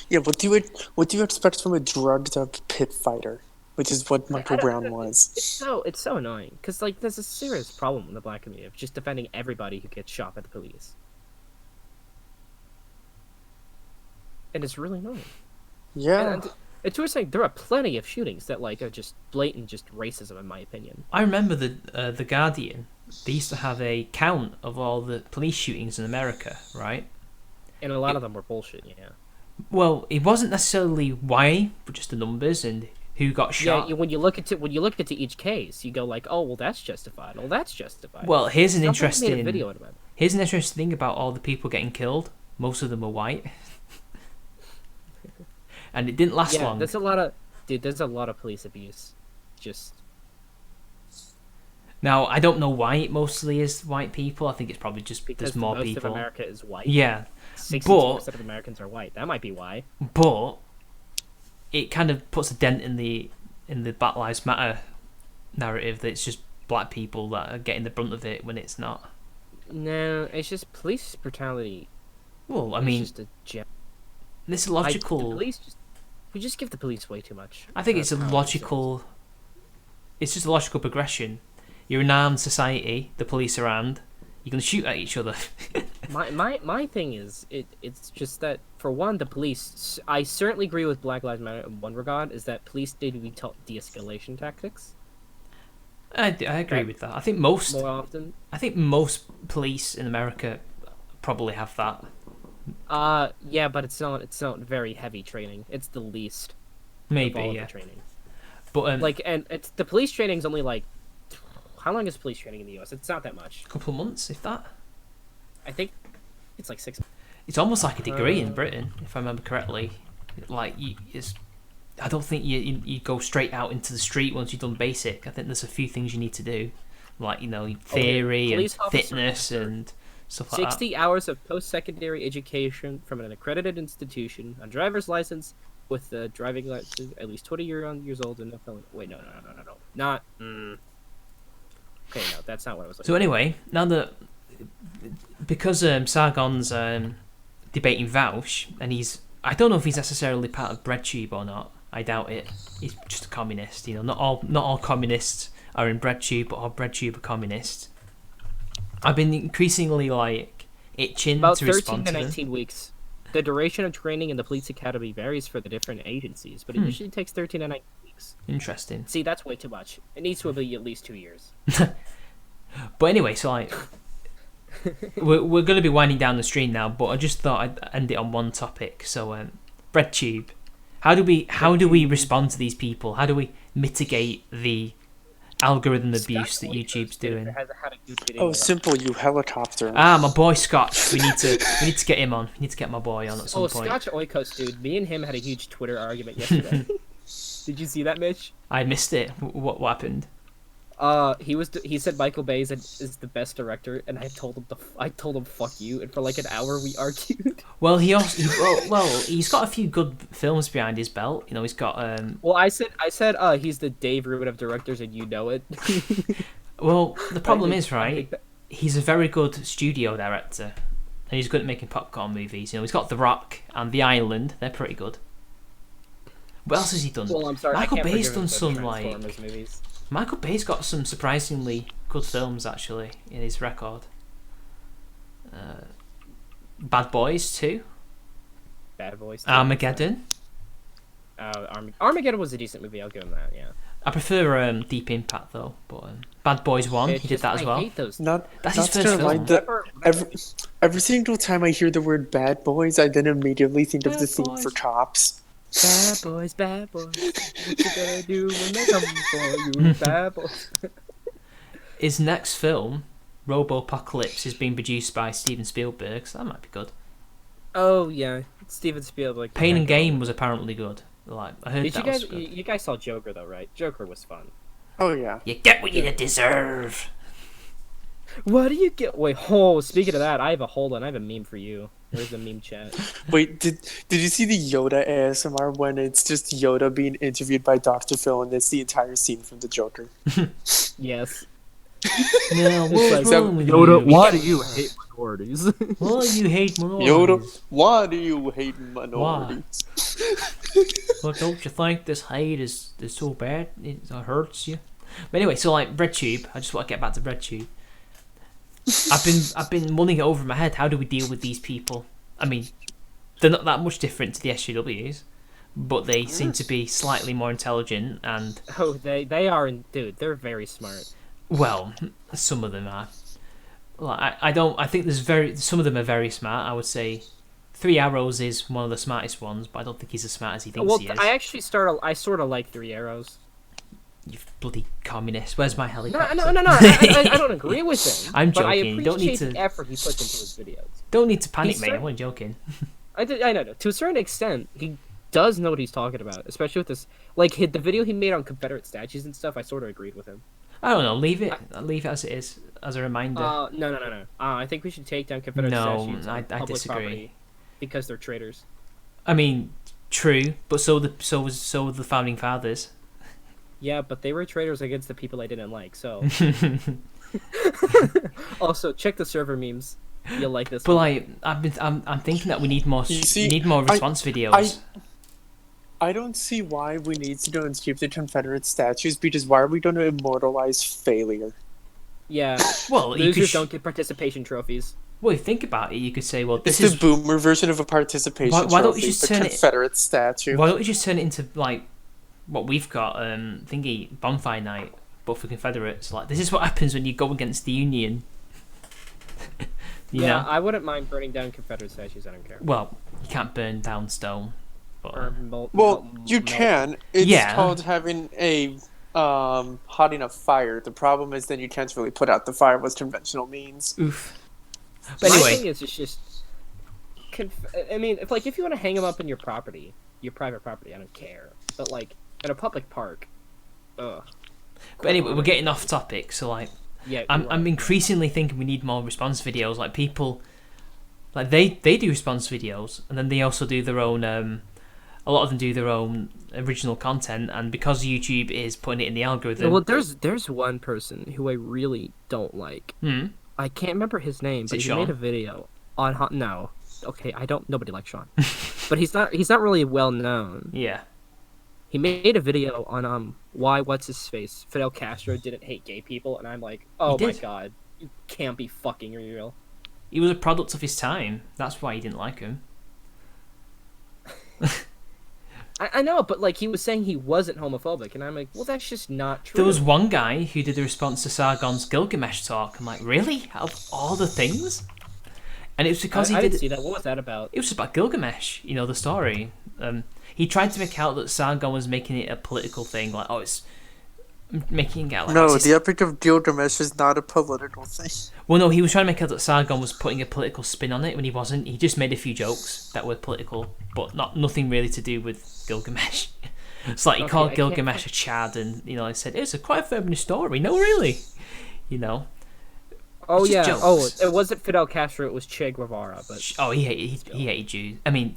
Yeah, what do you expect from a drugged up pit fighter, which is what Michael Brown was? It's so annoying because like there's a serious problem in the black community of just defending everybody who gets shot by the police, and it's really annoying. Yeah. And to a saying, there are plenty of shootings that like are just blatant, just racism, in my opinion. I remember the Guardian. They used to have a count of all the police shootings in America, right? And a lot of them were bullshit. Yeah. Well, it wasn't necessarily why, but just the numbers and who got shot. Yeah. When you look into each case, you go like, oh well, that's justified. Well, that's justified. Well, here's an Someone interesting made a video about it. Here's an interesting thing about all the people getting killed. Most of them were white, and it didn't last Yeah, long. there's a lot of police abuse. Just Now, I don't know why it mostly is white people. I think it's probably just because there's more most people. of America is white. Yeah, 62% of Americans are white. That might be why. but it kind of puts a dent in the Black Lives Matter narrative that it's just black people that are getting the brunt of it when it's not. No, it's just police brutality. Well, I It's mean, just a gem. this is logical. We just give the police way too much. I think it's a power logical. It's just a logical progression. You're in an armed society. The police are armed. You can shoot at each other. My thing is it's just that for one, the police. I certainly agree with Black Lives Matter in one regard, is that police need to be taught de-escalation tactics I agree with that. I think most. more often. I think most police in America probably have that. Yeah, but it's not very heavy training. It's the least Maybe, of all yeah. of the training. But Like, and it's the police training's only like, how long is police training in the U.S.? It's not that much. a couple of months, if that. I think it's like 6 months. It's almost like a degree in Britain, if I remember correctly. Like, I don't think you go straight out into the street once you've done basic. I think there's a few things you need to do, like theory and police officer fitness and stuff like 60 hours of post-secondary education from an accredited institution, a driver's license with a driving license at least 20 years old and no felony. Wait, no. Not. Okay, no, that's not what I was looking So anyway, now that because Sargon's debating Vouch, and I don't know if he's necessarily part of BreadTube or not. I doubt it. He's just a communist. Not all communists are in BreadTube, but all BreadTube are communists. I've been increasingly itching About to 13 respond to to 19 weeks. The duration of training in the police academy varies for the different agencies, but it usually takes 13 to 19 weeks. Interesting. See, that's way too much. It needs to be at least 2 years. But anyway, so we're going to be winding down the stream now, but I just thought I'd end it on one topic. So, BreadTube, how do we respond to these people? How do we mitigate the algorithm abuse that YouTube's doing? Oh, simple, you helicopter. My boy Scotch. We need to get him on. We need to get my boy on at some point. Scotch Oikos, dude. Me and him had a huge Twitter argument yesterday. Did you see that, Mitch? I missed it. What happened? He said Michael Bay is the best director, and I told him fuck you, and for like an hour we argued. Well, he's got a few good films behind his belt. He's got Well, I said he's the Dave Rubin of directors, and you know it. Well, the problem is, right, he's a very good studio director, and he's good at making popcorn movies. You know, he's got The Rock and The Island. They're pretty good. What else has he done? Well, I'm sorry. Michael I can't Bay's forgive him done for the some Transformers movies. Michael Bay's got some surprisingly good films actually in his record. Bad Boys 2, Bad Boys. Armageddon. Armageddon was a decent movie. I'll give him that. Yeah. I prefer Deep Impact though, but Bad Boys 1, It's he did just- that as well. I hate those. That's not his first to lie, film. every single time I hear the word "bad boys," I then immediately think of Bad the theme boys. for Cops. Bad boys, bad boys. What you gonna do when they come for you? Bad boys. His next film, Robopocalypse, is being produced by Steven Spielberg, so that might be good. Oh yeah, Steven Spielberg. Pain and Gain was apparently good. Like I heard Did you that was guys? good. You guys saw Joker though, right? Joker was fun. Oh yeah. You get what you deserve. What do you get? Wait, speaking of that, I have a meme for you. There's a meme chat. Wait, did you see the Yoda ASMR when it's just Yoda being interviewed by Dr. Phil and it's the entire scene from the Joker? Yes. No, what's like, wrong with Yoda, you? why do you hate minorities? Why you hate minorities? Yoda, why do you hate minorities? Well, don't you think this hate is so bad? It hurts you. But anyway, so like RedTube, I just want to get back to RedTube. I've been mulling it over in my head. How do we deal with these people? I mean, they're not that much different to the SJWs, but they seem to be slightly more intelligent and Oh, they are, dude. They're very smart. well, some of them are. Like I think some of them are very smart. I would say Three Arrows is one of the smartest ones, but I don't think he's as smart as he thinks Well, he is. I sort of like Three Arrows. You bloody communist! Where's my No, helicopter? no. I don't agree with him. I'm but I joking. You don't need appreciate to- the effort he puts into his videos. Don't need to panic, He's mate. I'm certain- only joking. I know. To a certain extent, he does know what he's talking about, especially with this. Like the video he made on Confederate statues and stuff. I sort of agreed with him. I don't know. Leave it as it is, as a reminder. No. I think we should take down Confederate No, statues. I on public disagree. property because they're traitors. I mean, true, but so were the founding fathers. Yeah, but they were traitors against the people I didn't like. So also check the server memes. You'll like this. But one. like, I'm thinking that we need more. You see, we need more response videos. I don't see why we need to go and keep the Confederate statues, because why are we going to immortalize failure? Yeah, Well, you losers could. don't get participation trophies. Well, if you think about it, you could say, well, It's this is. the boomer version of a participation Why don't you trophy, just the turn it- Confederate statue. Why don't you just turn it into like what we've got? Thingy bonfire night, but for Confederates. Like this is what happens when you go against the Union. you Yeah, know. I wouldn't mind burning down Confederate statues. I don't care. Well, you can't burn down stone. But, Or Well, you can. It's Yeah. called having a hot enough fire. The problem is then you can't really put out the fire with conventional means. oof. But My anyway, thing is, it's just. I mean, if you want to hang them up in your property, your private property, I don't care. But like in a public park, ugh. but anyway, we're getting off topic. So like, Yeah, I'm increasingly thinking we need more response videos. Like people, like they do response videos, and then they also do their own. A lot of them do their own original content, and because YouTube is putting it in the algorithm. Well, there's one person who I really don't like. Hmm. I can't remember his name, Is but it he Sean? made a video on no. Okay, nobody likes Sean. But he's not really well known. Yeah. He made a video on why what's his face Fidel Castro didn't hate gay people, and I'm like, oh He my did. god, you can't be fucking real. He was a product of his time. That's why he didn't like him. I know, but like he was saying he wasn't homophobic, and I'm like, well, that's just not true. There was one guy who did a response to Sargon's Gilgamesh talk. I'm like, really? Out of all the things? And it was because I he didn't did. see that. What was that about? It was about Gilgamesh. You know the story. He tried to make out that Sargon was making it a political thing. Like, oh, it's making it out like No, it's- the Epic of Gilgamesh is not a political thing. Well, no, he was trying to make out that Sargon was putting a political spin on it when he wasn't. He just made a few jokes that were political, but nothing really to do with Gilgamesh. It's like he Okay, called I Gilgamesh a Chad, and he said it's a quite a feminist story. No, really, you know. Oh It's yeah. just Oh, jokes. it wasn't Fidel Castro. It was Che Guevara. But Oh, he hated Jews. I mean,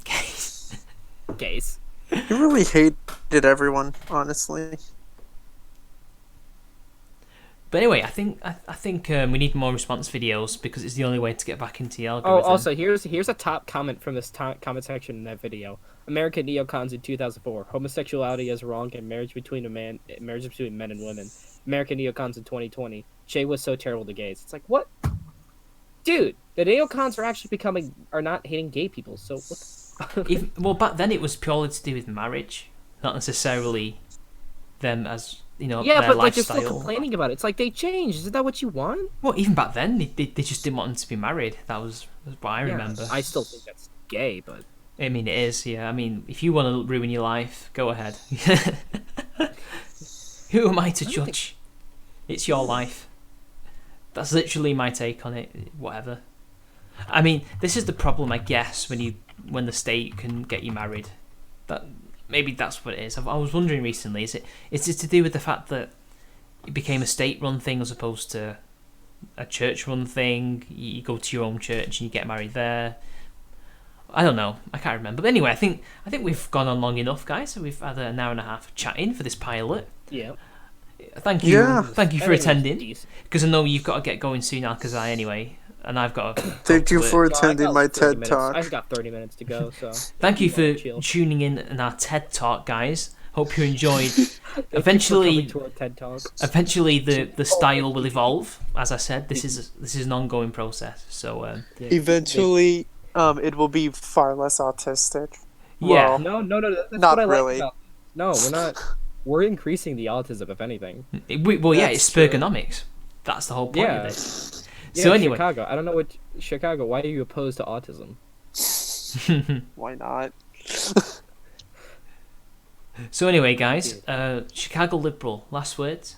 gays. He really hated everyone, honestly. But anyway, I think we need more response videos because it's the only way to get back into the Oh, algorithm. also here's a top comment from this comment section in that video. American neocons in 2004: homosexuality is wrong and marriage between men and women. American neocons in 2020: Che was so terrible to gays. It's like, what, dude? The neocons are not hating gay people. So what? Well, back then it was purely to do with marriage, not necessarily them as Yeah, their but like they're lifestyle. still complaining about it. It's like they changed. Isn't that what you want? Well, even back then they just didn't want them to be married. That was what I remember. I still think that's gay, but I mean, it is. Yeah. I mean, if you want to ruin your life, go ahead. Who am I to judge? It's your life. That's literally my take on it. Whatever. I mean, this is the problem, I guess, when the state can get you married. That maybe that's what it is. I was wondering recently, is it to do with the fact that it became a state-run thing as opposed to a church-run thing? You go to your own church and you get married there. I don't know. I can't remember. But anyway, I think we've gone on long enough, guys. So we've had an hour and a half chatting for this pilot. yeah. Thank you. Yeah. Thank you I for think it's attending. decent. Because I know you've got to get going soon, Alcazar, anyway. And I've got to. Thank you for No, I attending got my 30 TED minutes. Talk. I've got 30 minutes to go, so Thank you for chill. tuning in our TED Talk, guys. Hope you enjoyed. Thank you for Eventually, coming to our TED Talk. the style will evolve. As I said, this is an ongoing process. So Eventually, it will be far less autistic. yeah, Well, No, that's Not what I really. like about. No, we're not. We're increasing the autism, if anything. it's That's true. Spergonomics. That's the whole point Yeah. of it. Yeah, So anyway, Chicago. I don't know what Chicago. Why are you opposed to autism? why not? so anyway, guys, Chicago Liberal. Last words.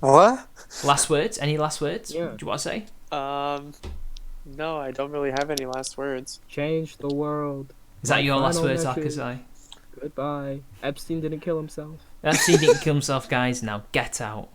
What? Last words. Any last words? Yeah. Do you want to say? No, I don't really have any last words. Change the world. Is that your last Final words, message. Alcazar? Goodbye. Epstein didn't kill himself. That's he didn't kill himself, guys. Now get out.